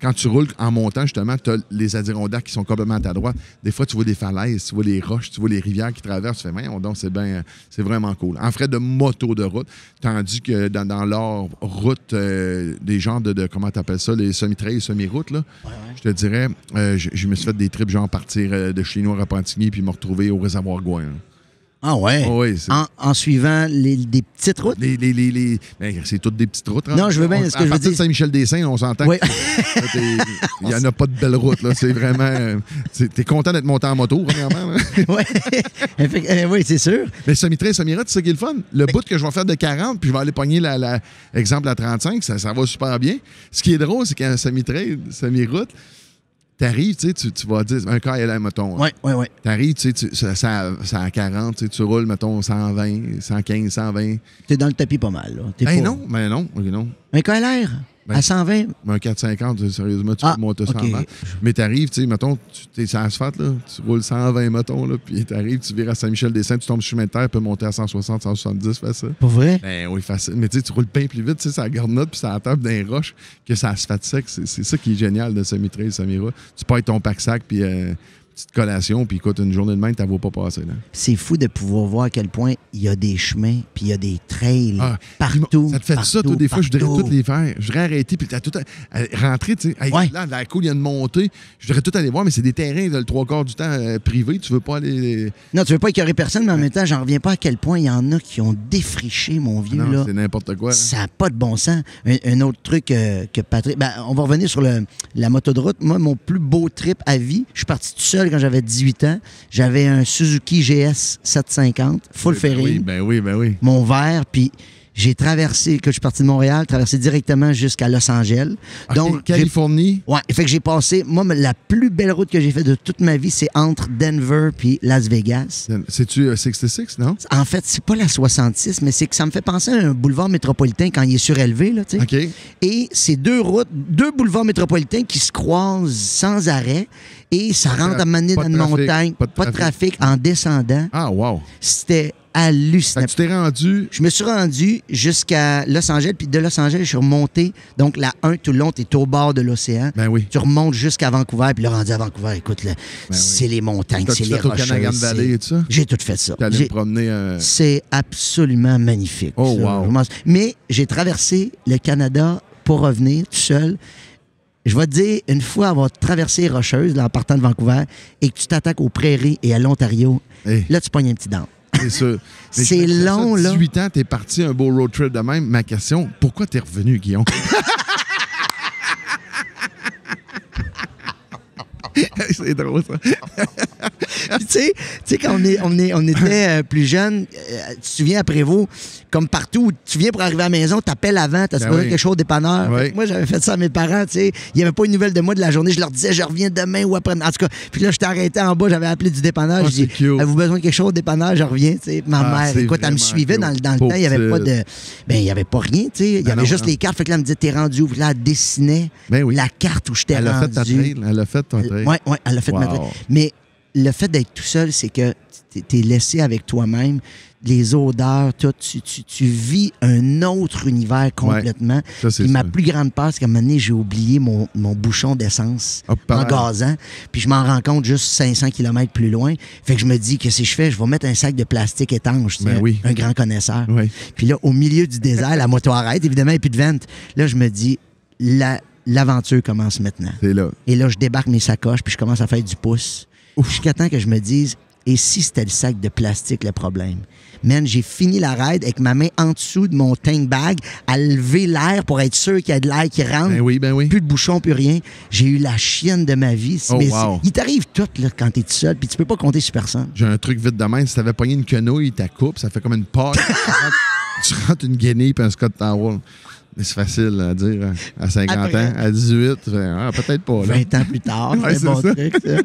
A: quand tu roules en montant, justement, tu as les Adirondacks qui sont complètement à ta droite. Des fois, tu vois des falaises, tu vois les roches, tu vois les rivières qui traversent. Tu fais, donc c'est vraiment cool. En frais de moto de route, tandis que dans leur route, des genres de comment tu appelles ça, les semi-trails, semi-routes, là, je te dirais, je me suis fait des trips, genre partir de chez nous à Repentigny puis me retrouver au réservoir Gouin. Là.
B: Ah ouais?
A: Oh, oui,
B: en suivant des petites routes?
A: Ben, c'est toutes des petites routes. Hein?
B: Non, je veux bien ce que je veux dire.
A: De Saint-Michel-des-Saints, on s'entend.
B: Oui.
A: Il n'y en a pas de belles routes. Là. C'est vraiment... T'es content d'être monté en moto, premièrement.
B: Oui, c'est sûr.
A: Mais semi-trail, semi-route, c'est ça qui est le fun. Le bout que je vais faire de 40, puis je vais aller pogner exemple, la 35, ça va super bien. Ce qui est drôle, c'est qu'un semi-trail, semi-route, t'arrives, tu vas dire, un KLM, mettons.
B: Oui.
A: T'arrives, ça à 40, tu roules, mettons, 120, 115, 120.
B: T'es dans le tapis pas mal, là.
A: Non.
B: Un KLR? À 120?
A: Un 450, sérieusement, tu peux monter 120. Mais t'arrives, tu sais, mettons, t'es sur l'asphalte, là, tu roules 120, mettons, là, puis t'arrives, tu vires à Saint-Michel-des-Saints, tu tombes sur le chemin de terre, tu peux monter à 160, 170, facile.
B: Pas vrai?
A: Ben oui, facile. Mais tu roules bien plus vite, tu sais, ça garde note, puis ça atteint dans les roches, que ça asphalte sec. C'est ça qui est génial de semi-trail, semi-route. Tu payes ton pack-sac, puis petite collation, puis écoute, une journée de même, tu ne vaut pas passer. Là.
B: C'est fou de pouvoir voir à quel point il y a des chemins, puis il y a des trails partout.
A: Ça te fait
B: partout,
A: ça, toi, des fois, je voudrais
B: partout.
A: toutes les faire. Je voudrais arrêter, puis tout rentrer, tu sais. Hey, là, la cool, il y a une montée. Je voudrais tout aller voir, mais c'est des terrains, le 3/4 du temps privés. Tu veux pas aller.
B: Non, tu veux pas écœurer personne, mais en même temps, j'en reviens pas à quel point il y en a qui ont défriché, mon vieux.
A: Non,
B: là.
A: c'est n'importe quoi.
B: Ça n'a pas de bon sens. Un autre truc que Patrick. Ben, on va revenir sur la moto de route. Moi, mon plus beau trip à vie, je suis parti tout seul quand j'avais 18 ans. J'avais un Suzuki GS 750, full fairing.
A: Ben oui.
B: Mon vert, puis j'ai traversé, que je suis parti de Montréal, traversé directement jusqu'à Los Angeles.
A: Okay,
B: Donc,
A: Californie?
B: Ouais, fait que j'ai passé, moi, la plus belle route que j'ai faite de toute ma vie, c'est entre Denver puis Las Vegas.
A: C'est-tu 66, non?
B: En fait, c'est pas la 66, mais c'est que ça me fait penser à un boulevard métropolitain quand il est surélevé, là, tu sais.
A: OK.
B: Et c'est deux boulevards métropolitains qui se croisent sans arrêt et ça rentre à mener dans une montagne. Pas de trafic en descendant.
A: Ah, wow.
B: C'était hallucinant.
A: Fait que tu t'es rendu...
B: Je me suis rendu jusqu'à Los Angeles, puis de Los Angeles, je suis remonté. Donc, la 1, tout le long, tu es au bord de l'océan.
A: Ben oui.
B: Tu remontes jusqu'à Vancouver, puis là, rendu à Vancouver, écoute, c'est les montagnes, c'est les rocheuses.
A: T'as-tu fait au Canagan Valley et tout ça?
B: J'ai tout fait ça.
A: T'allais me promener...
B: C'est absolument magnifique.
A: Oh,
B: ça.
A: wow.
B: Mais j'ai traversé le Canada pour revenir tout seul. Je vais te dire, une fois avoir traversé les Rocheuses, là, en partant de Vancouver, et que tu t'attaques aux Prairies et à l'Ontario, là, tu pognes un petit down.
A: C'est sûr.
B: C'est long, là.
A: 18 ans, t'es parti un beau road trip de même. Ma question, pourquoi t'es revenu, Guillaume? C'est drôle, ça.
B: Tu sais, quand on était plus jeunes, tu te souviens, après vous, comme partout, tu viens pour arriver à la maison, t'appelles avant, t'as besoin de quelque chose au dépanneur.
A: Oui.
B: Moi, j'avais fait ça à mes parents, tu sais. Il n'y avait pas une nouvelle de moi de la journée. Je leur disais, je reviens demain ou après. En tout cas, puis là, je t'ai arrêté en bas, j'avais appelé du dépanneur. Je dis, avez-vous besoin de quelque chose au dépanneur? Je reviens, tu sais. Ma mère, écoute, elle me suivait dans le temps. Il n'y avait pas de. Ben, il n'y avait pas rien, tu sais. Il y avait juste les cartes. Fait que là, elle me disait, t'es rendu où? Puis là, elle dessinait la carte où je t'ai rendu.
A: Elle a fait ton trail.
B: Oui, elle a fait ma trail. Mais le fait d'être tout seul, c'est que tu es laissé avec toi-même. Les odeurs, tout, tu vis un autre univers complètement.
A: Ouais,
B: puis ma plus grande peur, c'est qu'à un moment donné, j'ai oublié mon bouchon d'essence en gazant. Puis je m'en rends compte juste 500 km plus loin. Fait que je me dis, qu'est-ce que je fais? Je vais mettre un sac de plastique étanche. Un grand connaisseur.
A: Oui.
B: Puis là, au milieu du désert, la moto arrête, évidemment, et puis de vente. Là, je me dis, l'aventure commence maintenant.
A: C'est là.
B: Et là, je débarque mes sacoches, puis je commence à faire du pouce. Jusqu'à temps que je me dise, et si c'était le sac de plastique le problème? Man, j'ai fini la ride avec ma main en dessous de mon tank bag à lever l'air pour être sûr qu'il y a de l'air qui rentre.
A: Ben oui.
B: Plus de bouchon, plus rien. J'ai eu la chienne de ma vie. Il t'arrive tout là, quand t'es tout seul, puis tu peux pas compter sur personne.
A: J'ai un truc vite de même. Si t'avais pogné une quenouille, ta coupe, ça fait comme une paille. tu rentres une guenille puis un Scott Towel. Mais c'est facile à dire à 50 ans, à 18, peut-être pas. Là.
B: 20 ans plus tard, c'est un bon truc, ça.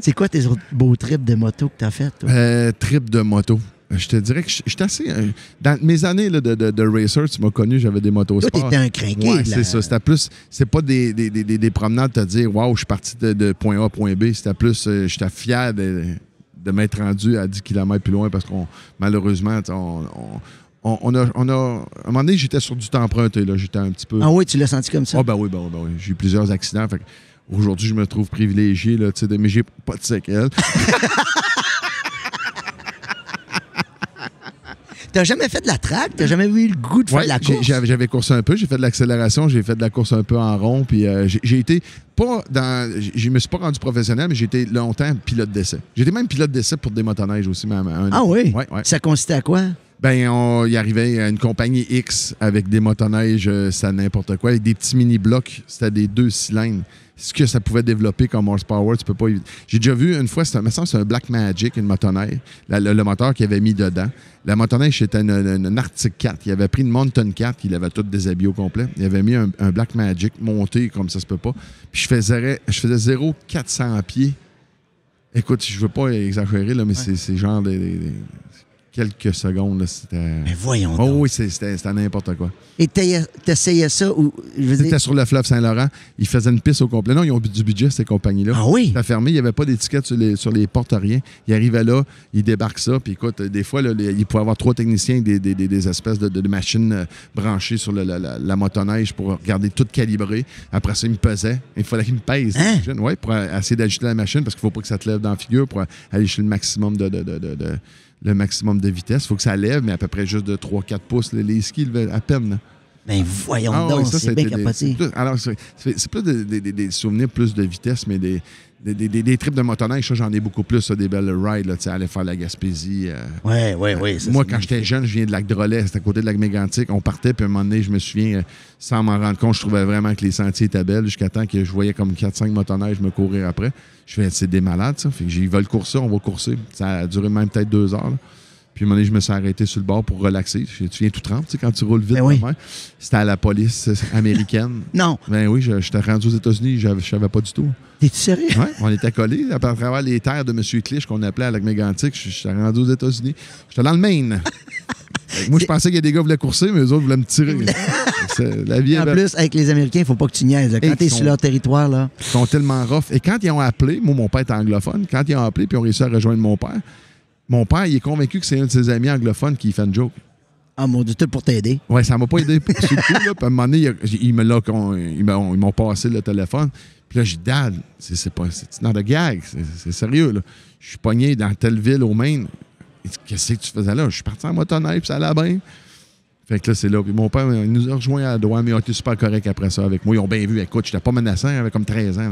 B: C'est quoi tes autres beaux trips de moto que t'as fait, toi?
A: Trip de moto. Je te dirais que j'étais assez... dans mes années là, de racer, tu m'as connu, j'avais des motos sport.
B: Toi, t'étais un crinqué.
A: Ouais, c'est ça. C'était plus... C'est pas des promenades te dire « Wow, je suis parti de point A à point B ». C'était plus... j'étais fier de m'être rendu à 10 km plus loin parce qu'on malheureusement, on a, à un moment donné, j'étais sur du temps emprunté. Là. J'étais un petit peu...
B: Ah oui, tu l'as senti comme ça?
A: Ah ben oui. J'ai eu plusieurs accidents. Fait aujourd'hui, je me trouve privilégié, là, mais j'ai pas de séquelles.
B: T'as jamais fait de la track? T'as jamais eu le goût de faire de la course?
A: J'avais coursé un peu. J'ai fait de l'accélération. J'ai fait de la course un peu en rond. Puis j'ai été pas dans... Je me suis pas rendu professionnel, mais j'ai été longtemps pilote d'essai. J'étais même pilote d'essai pour des motoneiges aussi.
B: Ah oui?
A: Ouais.
B: Ça consistait à quoi?
A: Ben, il arrivait à une compagnie X avec des motoneiges, ça n'importe quoi, avec des petits mini-blocs. C'était des 2 cylindres. Ce que ça pouvait développer comme horsepower, tu peux pas... J'ai déjà vu une fois, me semble que c'est un Black Magic, une motoneige, le moteur qu'il avait mis dedans. La motoneige, c'était une Arctic 4. Il avait pris une Mountain 4, il avait tout déshabillé au complet. Il avait mis un Black Magic monté comme ça se peut pas. Puis je faisais 0-400 pieds. Écoute, je veux pas exagérer, là, mais c'est genre quelques secondes, là, c'était...
B: Mais voyons donc.
A: Oh oui, c'était n'importe quoi.
B: Et t'essayais ça où...
A: C'était sur le fleuve Saint-Laurent. Ils faisaient une piste au complet. Non, ils ont du budget, ces compagnies-là.
B: Ah oui?
A: C'était fermé. Il n'y avait pas d'étiquette sur les portes, rien. Ils arrivaient là, ils débarquent ça. Puis écoute, des fois, là, il pouvait y avoir 3 techniciens avec des espèces de machines branchées sur la motoneige pour regarder tout calibrer. Après ça, ils me pesaient. Il fallait qu'ils me pèsent.
B: Hein?
A: Oui, pour essayer d'ajuster la machine parce qu'il ne faut pas que ça te lève dans la figure pour aller chez le maximum le maximum de vitesse. Il faut que ça lève, mais à peu près juste de 3-4 pouces. Les skis levaient à peine. Là.
B: Ben voyons donc, c'est bien capoté.
A: Alors, c'est plus des souvenirs plus de vitesse, mais des trips de motoneige, ça, j'en ai beaucoup plus, ça, des belles rides, là, aller faire la Gaspésie.
B: Oui.
A: Moi, quand j'étais jeune, je viens de Lac-Drolet, c'était à côté de Lac-Mégantic. On partait, puis à un moment donné, je me souviens, sans m'en rendre compte, je trouvais vraiment que les sentiers étaient belles, jusqu'à temps que je voyais comme 4-5 motoneiges me courir après. Je fais, c'est des malades, ça. Fait que ils veulent courser, on va courser. Ça a duré même peut-être 2 heures, là. Puis, à un moment donné, je me suis arrêté sur le bord pour relaxer. Tu viens tout trempe, tu sais, quand tu roules vite.
B: Oui.
A: C'était à la police américaine.
B: Non.
A: Ben oui, j'étais rendu aux États-Unis, je savais pas du tout.
B: T'es-tu sérieux?
A: Oui, on était collés à travers les terres de M. Clich, qu'on appelait à Lac-Mégantic. J'étais rendu aux États-Unis. J'étais dans le Maine. Moi, je pensais que des gars voulaient courser, mais eux autres voulaient me tirer. La vie
B: en plus, avec les Américains, il ne faut pas que tu niaises. Quand tu es sur leur territoire, là.
A: Ils sont tellement rough. Et quand ils ont appelé, moi, mon père est anglophone, quand ils ont appelé puis ils ont réussi à rejoindre mon père, il est convaincu que c'est un de ses amis anglophones qui fait une joke.
B: Ah, mon Dieu, tout pour t'aider.
A: Oui, ça m'a pas aidé sur le coup. Là. Puis à un moment donné, ils m'ont passé le téléphone. Puis là, j'ai dit, Dad, c'est not a gag. C'est sérieux. Là. Je suis pogné dans telle ville au Maine. Qu'est-ce que tu faisais là? Je suis parti en motoneige, puis ça allait bien. Fait que là, c'est là. Puis mon père, il nous a rejoints à la douane, mais ils ont été super corrects après ça avec moi. Ils ont bien vu. Écoute, j'étais pas menaçant, j'avais comme 13 ans.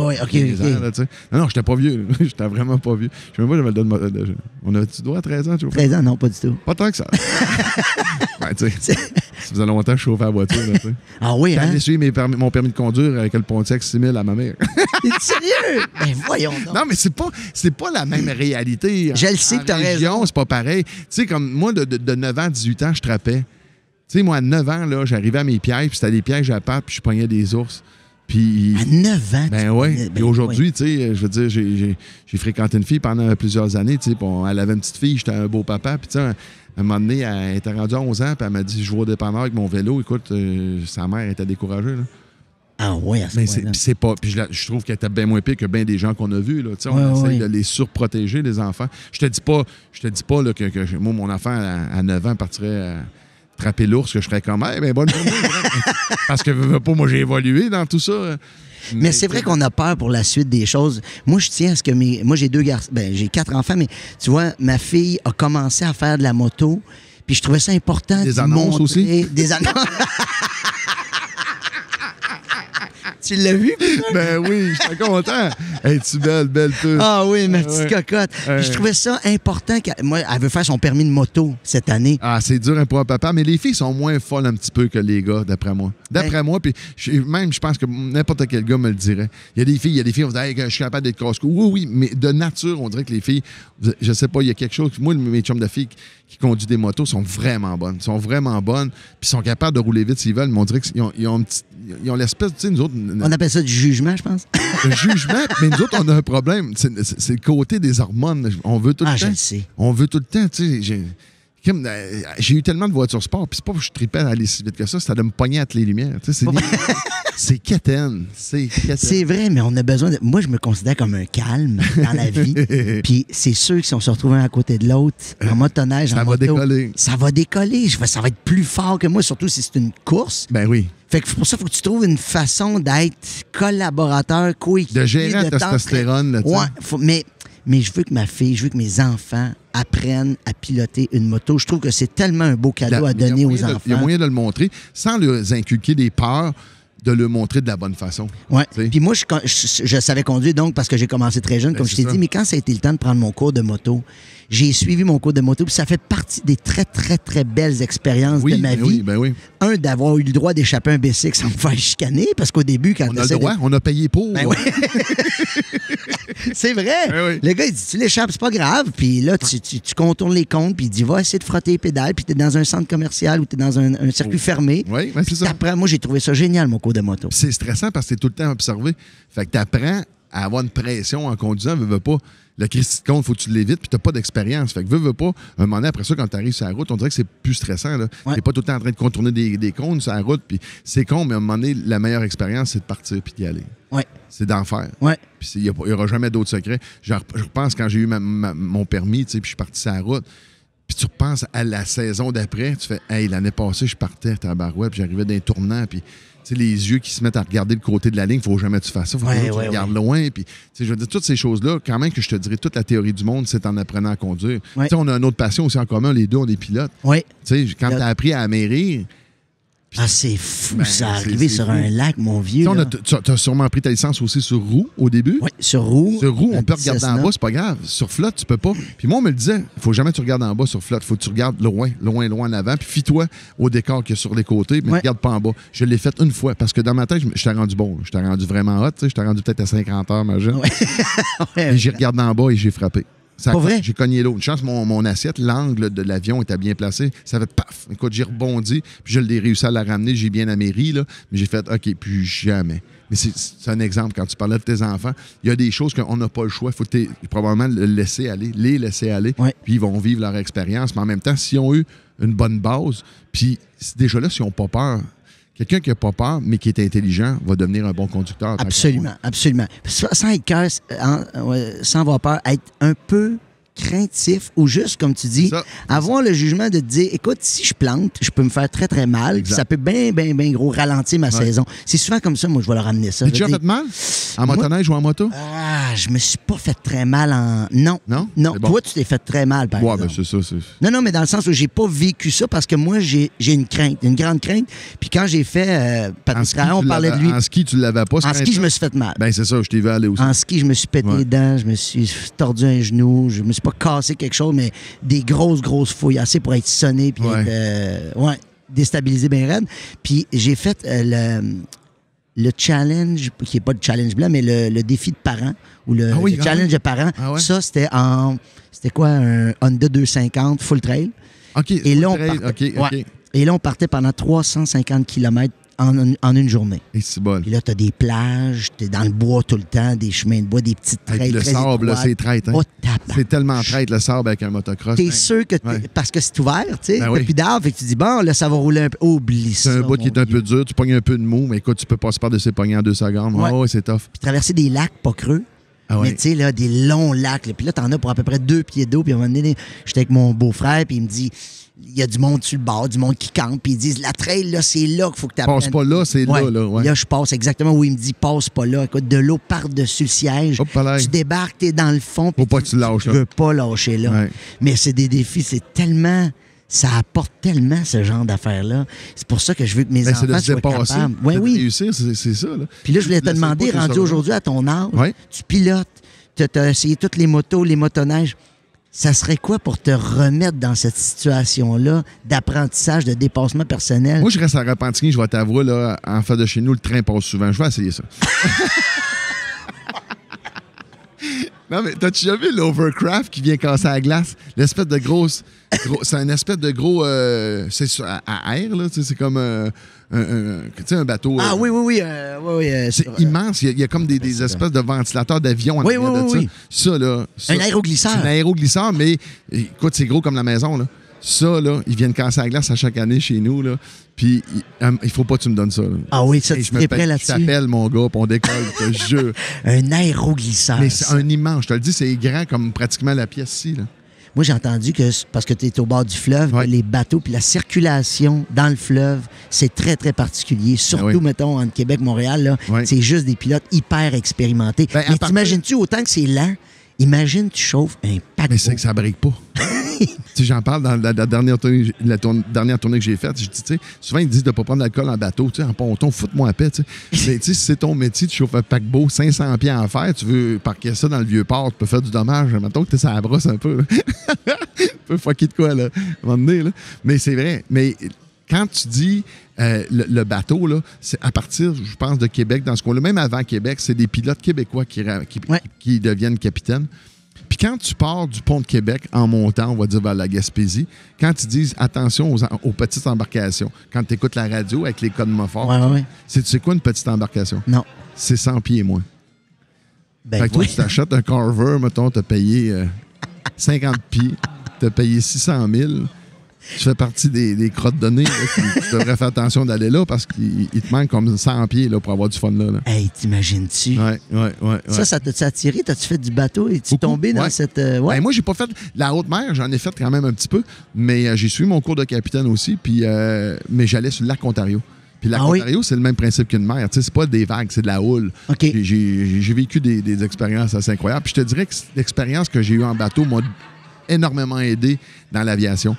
B: Ouais, OK.
A: 13 ans, là, non, j'étais pas vieux. J'étais vraiment pas vieux. Je sais même pas, j'avais le droit de... On a-tu droit à 13 ans, tu vois?
B: 13 ans, non, pas du tout.
A: Pas tant que ça. Ben, tu sais, ça faisait longtemps que je chauffais la voiture. Là,
B: ah oui, hein?
A: J'ai suivi mon permis de conduire avec le Pontiac 6000 à ma mère.
B: T'es sérieux? Ben voyons donc.
A: Non, mais c'est pas la même réalité.
B: Je le sais que t'as raison.
A: C'est pas pareil. Tu sais, comme moi, de 9 ans à 18 ans, je trappais. Tu sais, moi, à 9 ans, là, j'arrivais à mes pièges, puis c'était des pièges à pattes, puis je pognais des ours. Puis...
B: À 9 ans?
A: Ben oui. Puis aujourd'hui, tu sais, je veux dire, j'ai fréquenté une fille pendant plusieurs années, tu sais, elle avait une petite fille, j'étais un beau papa, puis tu sais, à un moment donné, elle était rendue à 11 ans, puis elle m'a dit, je vais au dépanneur avec mon vélo. Écoute, sa mère était découragée, là.
B: Ah oui, à ce moment-là.
A: C'est pas. Puis je trouve qu'elle était bien moins pire que bien des gens qu'on a vus. Là. On essaie de les surprotéger, les enfants. Je te dis pas là, que moi, mon enfant, à 9 ans, partirait attraper l'ours, que je ferais comme hey, ben bonne journée. Parce que moi, j'ai évolué dans tout ça.
B: Mais c'est vrai qu'on a peur pour la suite des choses. Moi, je tiens à ce que moi, j'ai 2 garçons. Ben, j'ai 4 enfants, mais tu vois, ma fille a commencé à faire de la moto. Puis je trouvais ça important.
A: Des annonces aussi?
B: Des annonces. Tu l'as vu?
A: Ben oui, j'étais content. Es-tu belle puce?
B: Ah oui, ma petite cocotte. Puis je trouvais ça important. Moi, elle veut faire son permis de moto cette année.
A: Ah, c'est dur pour un papa, mais les filles sont moins folles un petit peu que les gars, d'après moi. Moi, puis même, je pense que n'importe quel gars me le dirait. Il y a des filles, on dit hey, je suis capable d'être casse-cou. Oui, mais de nature, on dirait que les filles, je sais pas, il y a quelque chose. Moi, mes chums de filles qui conduisent des motos sont vraiment bonnes. Puis sont capables de rouler vite s'ils veulent, mais on dirait qu'ils ont l'espèce, tu sais, nous autres...
B: On appelle ça du jugement, je pense.
A: Le jugement, mais nous autres, on a un problème. C'est le côté des hormones. On veut tout le temps.
B: Je le sais.
A: On veut tout le temps, tu sais... J'ai eu tellement de voitures sport, puis c'est pas que je tripais à aller si vite que ça, c'était de me pogner à les lumières. C'est quétaine.
B: C'est vrai, mais on a besoin de... Moi, je me considère comme un calme dans la vie. Puis c'est sûr qu'ils se retrouvent un à côté de l'autre, en motoneige, en moto. Ça va décoller. Ça va être plus fort que moi, surtout si c'est une course.
A: Ben oui.
B: Fait que pour ça, il faut que tu trouves une façon d'être collaborateur, coéquipier.
A: De gérer la testostérone, là,
B: ouais, mais je veux que ma fille, je veux que mes enfants apprennent à piloter une moto. Je trouve que c'est tellement un beau cadeau à donner aux enfants.
A: Il y a moyen de le montrer sans leur inculquer des peurs, de le montrer de la bonne façon.
B: Oui. Puis moi, je savais conduire donc parce que j'ai commencé très jeune, comme je t'ai dit, mais quand ça a été le temps de prendre mon cours de moto, j'ai suivi mon cours de moto, puis ça fait partie des très, très, très belles expériences de ma vie.
A: Oui.
B: Un, d'avoir eu le droit d'échapper à un bicycle sans me faire chicaner, parce qu'au début, quand
A: on a le droit, on a payé pour.
B: Ben oui. C'est vrai.
A: Ben oui.
B: Le gars, il dit, tu l'échappes, c'est pas grave. Puis là, tu contournes les comptes, puis il dit, va essayer de frotter les pédales, puis t'es dans un centre commercial ou t'es dans un circuit fermé.
A: Oui, c'est ça.
B: Après, moi, j'ai trouvé ça génial, mon cours de moto.
A: C'est stressant parce que t'es tout le temps observé. Fait que t'apprends à avoir une pression en conduisant, veux pas. Le Christy de compte, faut que tu l'évites, puis t'as pas d'expérience. Fait que veux pas. Un moment donné, après ça, quand t'arrives sur la route, on dirait que c'est plus stressant. Là.
B: Ouais.
A: T'es pas tout le temps en train de contourner des cônes sur la route, puis c'est con, mais à un moment donné, la meilleure expérience, c'est de partir puis d'y aller.
B: Ouais.
A: C'est d'en faire.
B: Ouais.
A: Puis il n'y aura jamais d'autres secrets. Je repense quand j'ai eu mon permis, puis je suis parti sur la route. Puis tu repenses à la saison d'après, tu fais, hey, l'année passée, je partais à Tabarouette, puis j'arrivais d'un tournant, puis les yeux qui se mettent à regarder le côté de la ligne, il ne faut jamais que tu fasses ça. Il faut que tu regardes loin. Puis, je veux dire, toutes ces choses-là, quand même que je te dirais, toute la théorie du monde, c'est en apprenant à conduire.
B: Ouais.
A: On a une autre passion aussi en commun, les deux, on est pilotes.
B: Oui.
A: Quand tu as appris à amérir...
B: c'est fou, ça, arriver sur un lac, mon vieux.
A: Tu as sûrement pris ta licence aussi sur roue au début.
B: Oui, sur roue.
A: Sur roue, on peut regarder en bas, c'est pas grave. Sur flotte, tu peux pas. Puis moi, on me le disait, il faut jamais que tu regardes en bas sur flotte. Il faut que tu regardes loin en avant. Puis fie-toi au décor qu'il y a sur les côtés, mais regarde pas en bas. Je l'ai fait une fois parce que dans ma tête, je t'ai rendu bon. Je t'ai rendu vraiment hot. Je t'ai rendu peut-être à 50 heures, ma jeune. Et j'ai regardé en bas et j'ai frappé.
B: Pas vrai?
A: J'ai cogné l'eau. Une chance, mon assiette, l'angle de l'avion était bien placé. Ça fait paf. Écoute, j'ai rebondi, puis je l'ai réussi à la ramener. J'ai bien améri, là. Mais j'ai fait, OK, plus jamais. Mais c'est un exemple. Quand tu parlais de tes enfants, il y a des choses qu'on n'a pas le choix. Il faut probablement les laisser aller, puis ils vont vivre leur expérience. Mais en même temps, s'ils ont eu une bonne base, puis déjà là, s'ils n'ont pas peur, quelqu'un qui n'a pas peur, mais qui est intelligent, va devenir un bon conducteur.
B: Absolument, absolument. Sans être cœur, sans avoir peur, être un peu craintif ou juste, comme tu dis, avoir le jugement de te dire, écoute, si je plante, je peux me faire très, très mal. Ça peut bien gros ralentir ma saison. C'est souvent comme ça, moi, je vais leur ramener ça.
A: T'as déjà fait mal? En motoneige ou en moto?
B: Je me suis pas fait très mal en... Non.
A: Bon.
B: Toi, tu t'es fait très mal, par exemple.
A: Ben c'est ça.
B: Non, mais dans le sens où j'ai pas vécu ça parce que moi, j'ai une crainte, une grande crainte. Puis quand j'ai fait... Patrick Caron, on parlait de lui.
A: En ski, tu l'avais pas,
B: En ski, je me suis fait mal.
A: Ben c'est ça, je t'ai vu aller aussi.
B: En ski, je me suis pété les dents, je me suis tordu un genou, je me suis pas cassé quelque chose, mais des grosses fouilles, assez pour être sonné puis être déstabilisé bien raide. Puis j'ai fait le challenge, qui n'est pas le challenge blanc, mais le défi de parents, ou le challenge de parents. Ça, c'était quoi, un Honda 250 full trail.
A: OK,
B: et là, Et là, on partait pendant 350 km en une journée.
A: Et c'est bon.
B: Puis là, t'as des plages, t'es dans le bois tout le temps, des chemins de bois, des petites traîtres.
A: Le sable, là, c'est traître. Hein? C'est tellement traître, le sable, avec un motocross.
B: T'es sûr que... Parce que c'est ouvert, tu sais. T'as plus d'arbres, fait que tu dis, bon, là, ça va rouler un peu. Oublie ça.
A: C'est un bout qui est un peu dur, tu pognes un peu de mou, mais écoute, tu peux passer par de ces pognets en 2 secondes. Ouais, c'est tough.
B: Puis traverser des lacs pas creux. Mais tu sais, là, des longs lacs. Là. Puis là, t'en as pour à peu près 2 pieds d'eau. Puis à un moment donné, j'étais avec mon beau-frère, puis il me dit... Il y a du monde sur le bord, du monde qu'il campe, puis ils disent la trail, là, c'est là qu'il faut que tu apprennes.
A: Passe pas là, c'est là.
B: Là, je passe exactement où il me dit passe pas là. Écoute, de l'eau par-dessus le siège. Tu débarques, t'es dans le fond.
A: Faut pas que tu lâches là.
B: Tu veux pas lâcher là. Ouais. Mais c'est des défis, c'est tellement. Ça apporte tellement ce genre d'affaires-là. C'est pour ça que je veux que mes enfants soient capables.
A: De réussir, c'est ça. Là.
B: Puis là, je voulais te demander, rendu aujourd'hui à ton âge, tu pilotes, tu as essayé toutes les motos, les motoneiges. Ça serait quoi pour te remettre dans cette situation-là d'apprentissage, de dépassement personnel?
A: Moi, je reste à Repentigny, je vais t'avouer, là, en face de chez nous, le train passe souvent. Je vais essayer ça. Non, mais t'as-tu déjà vu l'Overcraft qui vient casser la glace? L'espèce de grosse... c'est un espèce de gros... c'est à air, là. C'est comme un bateau...
B: oui.
A: C'est immense. Il y a comme des espèces de ventilateurs d'avion en arrière de ça. Ça, là...
B: Un aéroglisseur.
A: C'est un aéroglisseur, mais écoute, c'est gros comme la maison, là. Ça, là, ils viennent casser la glace à chaque année chez nous, là. Puis, il faut pas que tu me donnes ça. Là.
B: Ah oui, ça, tu es prêt là-dessus?
A: Je t'appelle, mon gars, puis on décolle, je te jure.
B: Un aéroglisseur.
A: Mais c'est un immense. Je te le dis, c'est grand comme pratiquement la pièce ici, là.
B: Moi, j'ai entendu que, parce que tu es au bord du fleuve, les bateaux puis la circulation dans le fleuve, c'est très, très particulier. Surtout, mettons, entre Québec et Montréal, là, c'est juste des pilotes hyper expérimentés. Mais t'imagines-tu, autant que c'est lent, imagine tu chauffes un paquebot.
A: Mais c'est que ça brique pas. J'en parle dans la dernière tournée que j'ai faite. Je dis, tu sais, souvent, ils disent de ne pas prendre d'alcool en bateau, tu sais, en ponton, foute-moi à paix, tu sais. Mais tu sais, si c'est ton métier, tu chauffes un paquebot, 500 pieds à faire, tu veux parquer ça dans le vieux port, tu peux faire du dommage. Mettons que tu es sur la brosse un peu. Tu peux fucker de quoi, là, à un moment donné, là. Mais c'est vrai. Mais quand tu dis le bateau, là, c'est à partir, je pense, de Québec, dans ce coin-là, même avant Québec, c'est des pilotes québécois qui deviennent capitaines. Puis quand tu pars du pont de Québec en montant, on va dire vers la Gaspésie, quand ils disent attention aux petites embarcations, quand tu écoutes la radio avec les codes moforts, c'est quoi une petite embarcation?
B: Non.
A: C'est 100 pieds et moins.
B: Ben,
A: fait que toi, tu t'achètes un Carver, mettons, tu as payé 50 pieds, tu as payé 600 000. Tu fais partie des crottes de nez. Tu devrais faire attention d'aller là parce qu'il te manque comme 100 pieds là, pour avoir du fun là.
B: Hey, t'imagines-tu?
A: Ouais.
B: Ça t'a-tu attiré? T'as-tu fait du bateau? Es-tu tombé dans cette...
A: Ben, moi, j'ai pas fait la haute mer. J'en ai fait quand même un petit peu. Mais j'ai suivi mon cours de capitaine aussi. Puis, mais j'allais sur le lac Ontario. Puis le lac Ontario, c'est le même principe qu'une mer. C'est pas des vagues, c'est de la houle.
B: Okay.
A: J'ai vécu des expériences assez incroyables. Puis je te dirais que l'expérience que j'ai eue en bateau m'a énormément aidé dans l'aviation.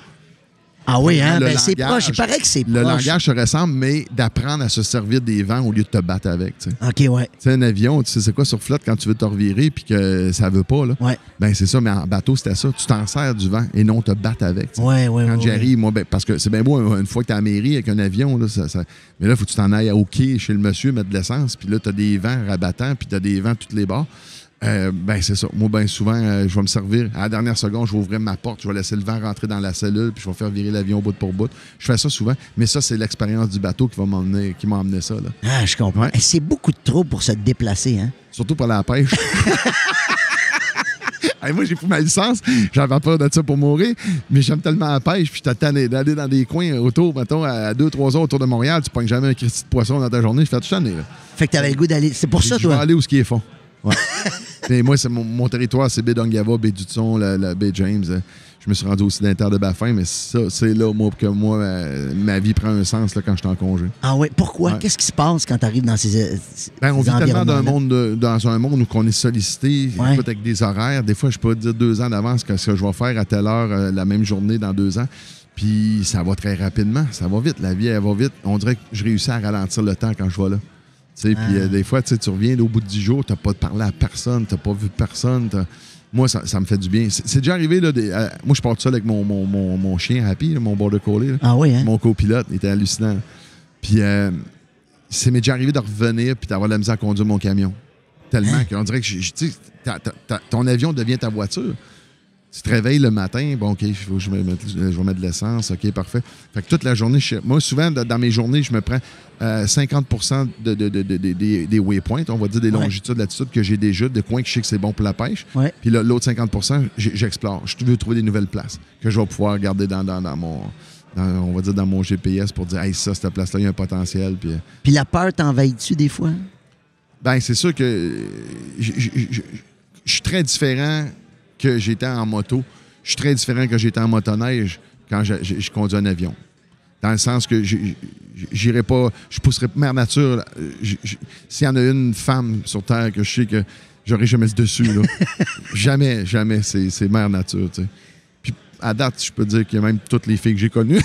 B: Ah oui, hein? Ben, c'est proche. Il paraît que c'est proche.
A: Le langage se ressemble, mais d'apprendre à se servir des vents au lieu de te battre avec. T'sais.
B: OK, ouais.
A: Tu sais, un avion, tu sais c'est quoi sur flotte quand tu veux te revirer puis que ça veut pas, là?
B: Ouais.
A: Ben, c'est ça, mais en bateau, c'était ça. Tu t'en sers du vent et non te battre avec. T'sais.
B: Ouais.
A: Quand j'arrive, moi, ben, parce que c'est bien beau une fois que t'es à la mairie avec un avion, là, mais là, il faut que tu t'en ailles au quai chez le monsieur mettre de l'essence, puis là, t'as des vents rabattants, puis t'as des vents de tous les bords. Ben, c'est ça. Moi, bien souvent, je vais me servir. À la dernière seconde, je vais ouvrir ma porte, je vais laisser le vent rentrer dans la cellule, puis je vais faire virer l'avion bout pour bout. Je fais ça souvent, mais ça, c'est l'expérience du bateau qui m'a amené ça. Là.
B: Ah, je comprends. Ouais. C'est beaucoup de trop pour se déplacer, hein?
A: Surtout pour la pêche. Hey, moi, j'ai pris ma licence. J'avais peur de ça pour mourir, mais j'aime tellement la pêche. Puis d'aller dans des coins autour, mettons, à 2-3 heures autour de Montréal. Tu pognes jamais un Christy de poisson dans ta journée. Je fais tout l'année, là.
B: Fait que t'avais le goût d'aller. C'est pour ça, toi.
A: Je vais aller où ce qui est fond. Ouais. Mais moi, mon territoire, c'est baie d'Ungava, baie d'Hudson, la baie James. Je me suis rendu aussi dans les terres de Baffin, mais ça, c'est là, ma vie prend un sens là, quand je suis en congé.
B: Ah oui, pourquoi?
A: Ouais.
B: Qu'est-ce qui se passe quand tu arrives dans ces
A: On vit tellement dans un monde où on est sollicité,
B: Ouais.
A: écoute, avec des horaires. Des fois, je peux te dire 2 ans d'avance ce que je vais faire à telle heure la même journée dans 2 ans. Puis ça va très rapidement. Ça va vite. La vie, elle va vite. On dirait que je réussis à ralentir le temps quand je vais là. Puis des fois, tu reviens là, au bout de 10 jours, tu n'as pas parlé à personne, tu n'as pas vu personne. Moi, ça me fait du bien. C'est déjà arrivé, là, moi, je pars tout seul avec mon chien Happy, là, mon border collie. Là.
B: Ah oui, hein?
A: Mon copilote, il était hallucinant. Puis, c'est m'est déjà arrivé de revenir puis d'avoir de la misère à conduire mon camion. Tellement qu'on dirait que, tu sais, ton avion devient ta voiture. Tu te réveilles le matin, bon, OK, je vais mettre de l'essence, OK, parfait. Fait que toute la journée, moi, souvent, dans mes journées, je me prends 50% des waypoints, on va dire des longitudes, latitudes que j'ai déjà, des coins que je sais que c'est bon pour la pêche.
B: Ouais.
A: Puis l'autre 50%, j'explore. Je veux trouver des nouvelles places que je vais pouvoir garder dans mon GPS pour dire, hey, ça, cette place-là, il y a un potentiel.
B: Puis la peur t'envahit-tu des fois?
A: Ben, c'est sûr que je suis très différent que j'étais en moto. Je suis très différent que j'étais en motoneige quand je conduis un avion. Dans le sens que j'irai pas... Je pousserai Mère Nature. S'il y en a une femme sur Terre que je sais que j'aurais jamais le dessus, là. Jamais, c'est Mère Nature, tu sais. Puis à date, je peux dire qu'il y a même toutes les filles que j'ai connues.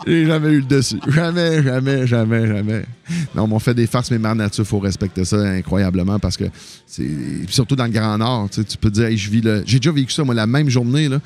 A: J'ai jamais eu le dessus. Jamais. Non, mais on fait des farces, mais Mère Nature, il faut respecter ça incroyablement parce que c'est. Surtout dans le Grand Nord, tu peux dire, hey, j'ai déjà vécu ça, moi, la même journée, là,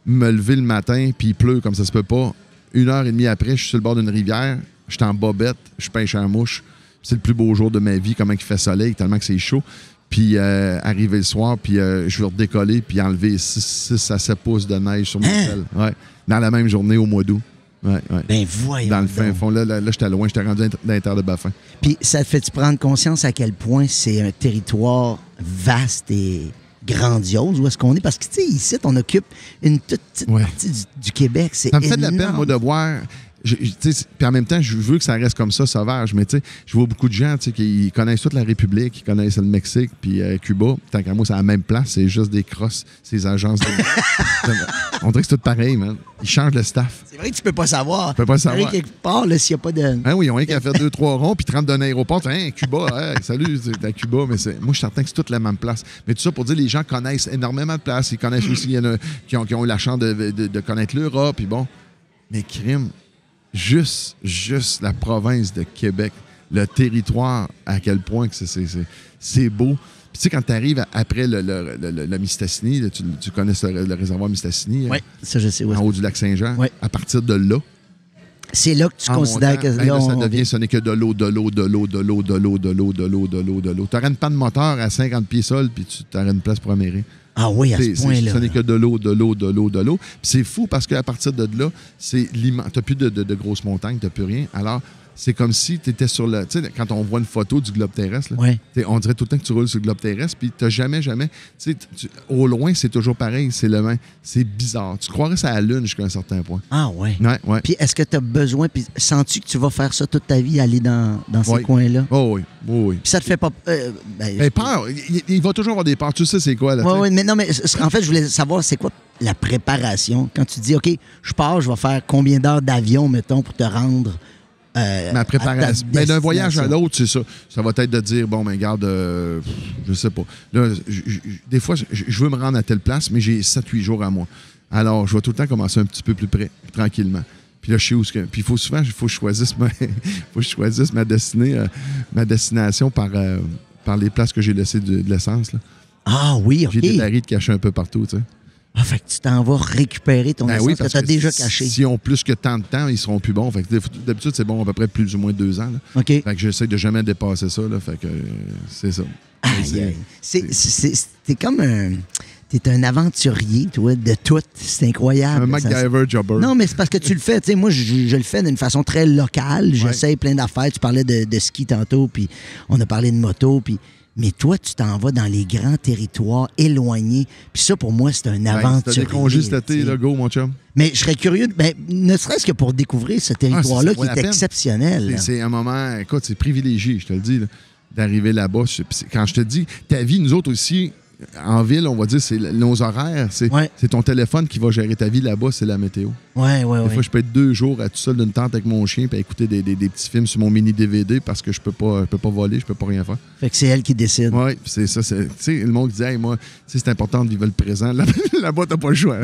A: me lever le matin, puis il pleut comme ça se peut pas. 1h30 après, je suis sur le bord d'une rivière, je suis en bobette, je pêche en mouche. C'est le plus beau jour de ma vie, comment il fait soleil, tellement que c'est chaud. Puis arriver le soir, puis je vais redécoller, puis enlever 6 à 7 pouces de neige sur mon ciel. Ouais. Dans la même journée au mois d'août. Ouais.
B: Ben voyons.
A: Dans le fin fond, là j'étais loin, j'étais rendu dans les terres de Baffin.
B: Puis ça te fait-tu prendre conscience à quel point c'est un territoire vaste et grandiose où est-ce qu'on est? Parce que, tu sais, ici, on occupe une toute petite partie du Québec. C'est énorme.
A: Ça me fait de la peine, moi, de voir... Puis en même temps, je veux que ça reste comme ça, sauvage. Mais tu sais, je vois beaucoup de gens qui connaissent toute la République, qui connaissent le Mexique, puis Cuba. Tant qu'à moi, c'est à la même place. C'est juste des crosses, ces agences. On dirait que c'est tout pareil, man. Ils changent le staff.
B: C'est vrai que tu peux pas savoir.
A: Tu peux pas savoir.
B: Quelque part, là, s'il n'y a pas de...
A: Hein, oui, ils ont rien qu'à faire 2-3 ronds, puis 30 d'un aéroport. Hein, Cuba, hey, salut, c'est à Cuba. Mais moi, je suis certain que c'est toute la même place. Mais tout ça pour dire, les gens connaissent énormément de places. Ils connaissent aussi, il y en a qui ont eu la chance de connaître l'Europe, puis bon. Mais crime. Juste la province de Québec, le territoire, à quel point que c'est beau. Puis tu sais, quand tu arrives après le Mistassini, là, tu connais le réservoir Mistassini,
B: oui, ça je sais.
A: En haut du lac Saint-Jean, à partir de là.
B: C'est là que tu considères que
A: là, ça devient, ce n'est que de l'eau. Tu aurais une panne moteur à 50 pieds sol, puis tu aurais une place pour amérer.
B: Ah oui, à ce point-là.
A: Ce n'est que de l'eau. Puis c'est fou parce qu'à partir de là, c'est l'immense. Tu n'as plus de grosses montagnes, tu n'as plus rien. Alors, c'est comme si tu étais sur le... Tu sais, quand on voit une photo du globe terrestre, là, on dirait tout le temps que tu roules sur le globe terrestre, puis tu n'as jamais... Tu sais, au loin, c'est toujours pareil, c'est le même. C'est bizarre. Tu croirais ça à la Lune jusqu'à un certain point.
B: Ah ouais.
A: Ouais.
B: Puis est-ce que tu as besoin... Puis sens-tu que tu vas faire ça toute ta vie, aller dans ces coins-là?
A: Oh oui.
B: Puis ça te fait pas...
A: peur. Il va toujours avoir des peurs. Tu sais c'est quoi, là?
B: Oui, mais non, mais en fait, je voulais savoir, c'est quoi la préparation? Quand tu dis, OK, je pars, je vais faire combien d'heures d'avion, mettons, pour te rendre...
A: ma préparation. D'un voyage à l'autre, c'est ça. Ça va être de dire, bon, mais regarde, je sais pas. Là, des fois, je veux me rendre à telle place, mais j'ai 7-8 jours à moi. Alors, je vais tout le temps commencer un petit peu plus près, tranquillement. Puis là, je sais où. Puis il faut que je choisisse ma destination par les places que j'ai laissées de l'essence. Là.
B: Ah oui, OK.
A: J'ai des barils de cachés un peu partout, tu sais.
B: Ah, fait que tu t'en vas récupérer ton essence que tu as déjà caché.
A: S'ils ont plus que tant de temps, ils seront plus bons. Fait que d'habitude, c'est bon à peu près plus ou moins 2 ans. Là.
B: OK.
A: Fait que j'essaie de jamais dépasser ça. Là. Fait que c'est ça.
B: C'est comme un... T'es un aventurier, toi, de tout. C'est incroyable.
A: Un MacGyver jobber.
B: Non, mais c'est parce que tu le fais. Tu sais, moi, je le fais d'une façon très locale. J'essaie plein d'affaires. Tu parlais de ski tantôt, puis on a parlé de moto, puis... Mais toi, tu t'en vas dans les grands territoires éloignés. Puis ça, pour moi, c'est un aventurier.
A: T'as des congés cet été, là, go, mon chum.
B: Mais je serais curieux, ne serait-ce que pour découvrir ce territoire-là qui est exceptionnel.
A: C'est un moment, écoute, c'est privilégié, je te le dis. Là. d'arriver là-bas. Quand je te dis, ta vie, nous autres aussi, en ville, on va dire, c'est nos horaires. C'est ton téléphone qui va gérer ta vie là-bas, c'est la météo.
B: Ouais.
A: Des fois, je peux être 2 jours à tout seul d'une tente avec mon chien et écouter des petits films sur mon mini DVD parce que je peux pas voler, je peux pas rien faire.
B: Fait que c'est elle qui décide.
A: Oui, c'est ça. Tu sais, le monde dit, hey, moi, c'est important de vivre le présent. Là-bas, t'as pas le choix.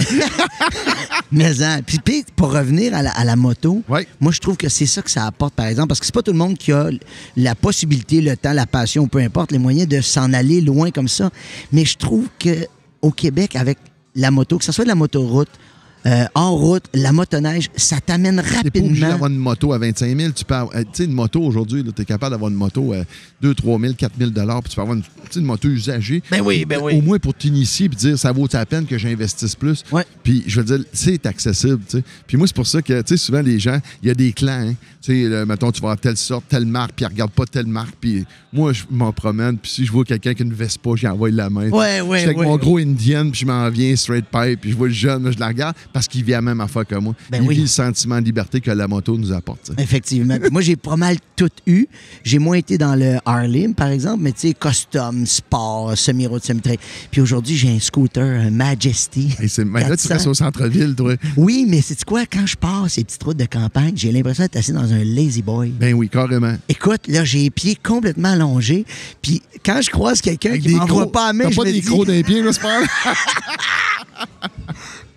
B: Mais puis pour revenir à la moto,
A: Ouais.
B: moi, je trouve que c'est ça que ça apporte, par exemple, parce que c'est pas tout le monde qui a la possibilité, le temps, la passion, peu importe, les moyens de s'en aller loin comme ça. Mais je trouve qu'au Québec, avec la moto, que ce soit de la motoroute, en route, la motoneige, ça t'amène
A: T'es pas obligé
B: rapidement.
A: d'avoir une moto à 25 000. Tu sais, une moto aujourd'hui, tu es capable d'avoir une moto à 2 3 000, 4 000 puis tu peux avoir une moto usagée.
B: Ben oui.
A: Au moins pour t'initier et dire ça vaut la peine que j'investisse plus.
B: Ouais.
A: Puis je veux dire, c'est accessible. T'sais. Puis moi, c'est pour ça que souvent les gens, il y a des clans. Hein. Mettons, tu vas avoir telle sorte, telle marque, puis ils regardent pas telle marque. Puis moi, je m'en promène. Puis si je vois quelqu'un qui a une Vespa, j'y envoie la main.
B: Ouais.
A: Je suis avec mon gros Indian, puis je m'en viens straight pipe, puis je vois le jeune, là, je la regarde parce qu'il vit la même affaire que moi.
B: Ben
A: il
B: oui.
A: vit le sentiment de liberté que la moto nous apporte. T'sais.
B: Effectivement. Moi, j'ai pas mal tout eu. J'ai moins été dans le Harley, par exemple, mais tu sais, custom, sport, semi-route, semi-trail. Puis aujourd'hui, j'ai un scooter, un Majesty.
A: Hey, là, tu
B: 400.
A: restes au centre-ville, toi.
B: Oui, mais c'est quoi? Quand je passe ces petites routes de campagne, j'ai l'impression d'être assis dans un lazy boy.
A: Ben oui, carrément.
B: Écoute, là, j'ai les pieds complètement allongés. Puis quand je croise quelqu'un
A: Avec
B: qui
A: des
B: m'envoie
A: crocs.
B: pas à main,
A: T'as
B: je
A: pas
B: me
A: des
B: dis,
A: crocs dans les pieds, là, c'est pas grave?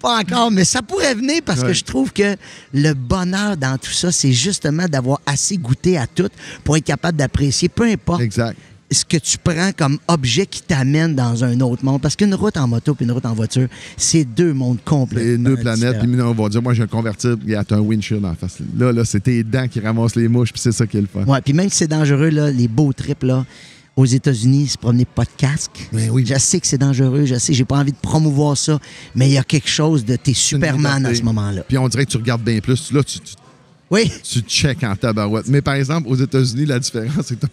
B: pas encore, mais ça pourrait venir parce que
A: Ouais.
B: je trouve que le bonheur dans tout ça, c'est justement d'avoir assez goûté à tout pour être capable d'apprécier, peu importe
A: Exact.
B: ce que tu prends comme objet qui t'amène dans un autre monde. Parce qu'une route en moto et une route en voiture, c'est 2 mondes complets.
A: Les 2 planètes, puis on va dire, moi, j'ai un convertible, il y a un windshield en face. Là, c'est tes dents qui ramassent les mouches, puis c'est ça qui est le fun.
B: Ouais, puis même si c'est dangereux, là, les beaux trips, là, aux États-Unis, se promener pas de casque.
A: Ben oui.
B: Je sais que c'est dangereux, je sais, j'ai pas envie de promouvoir ça, mais il y a quelque chose de t'es Superman à ce moment-là.
A: Puis on dirait que tu regardes bien plus. Là,
B: Oui.
A: tu checkes en tabarouette. Mais par exemple, aux États-Unis, la différence, c'est que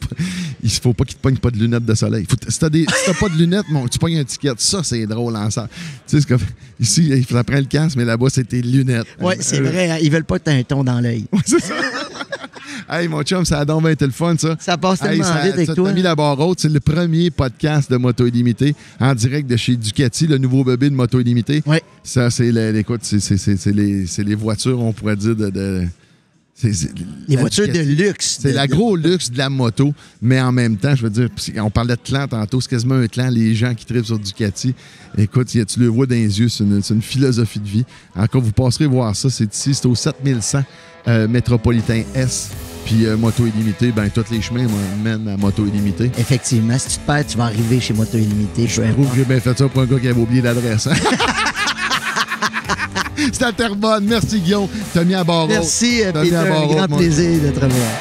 A: il faut pas qu'ils te pognent pas de lunettes de soleil. Si t'as pas de lunettes, tu pognes un ticket. Ça, c'est drôle en ça. Tu sais, c'est comme ici, ça prend le casque, mais là-bas, c'est tes lunettes.
B: Oui, c'est vrai, hein, ils veulent pas que t'aies un ton dans l'œil.
A: Ouais, c'est ça. Hey, mon chum, ça a donc bien été le fun, ça.
B: Ça passe tellement vite avec toi.
A: T'as mis la barre haute. C'est le premier podcast de Moto Illimité en direct de chez Ducati, le nouveau bébé de Moto Illimité.
B: Oui.
A: Ça, c'est écoute, c'est les voitures, on pourrait dire,
B: Les voitures de luxe.
A: C'est la gros luxe de la moto, mais en même temps, je veux dire, on parlait de clan tantôt, c'est quasiment un clan, les gens qui trippent sur Ducati. Écoute, tu le vois dans les yeux, c'est une philosophie de vie. Encore, vous passerez voir ça, c'est ici, c'est au 7100 Métropolitain S. Puis Moto Illimité, ben tous les chemins mènent à Moto Illimité.
B: Effectivement, si tu te perds, tu vas arriver chez Moto Illimité.
A: Je trouve que j'ai bien fait ça pour un gars qui avait oublié l'adresse. Hein? C'était à Terrebonne. Merci, Guillaume. T'as mis à barre haute.
B: Merci,
A: T'as mis
B: Peter.
A: à barre
B: Un
A: haute,
B: grand
A: mon-
B: plaisir de te revoir.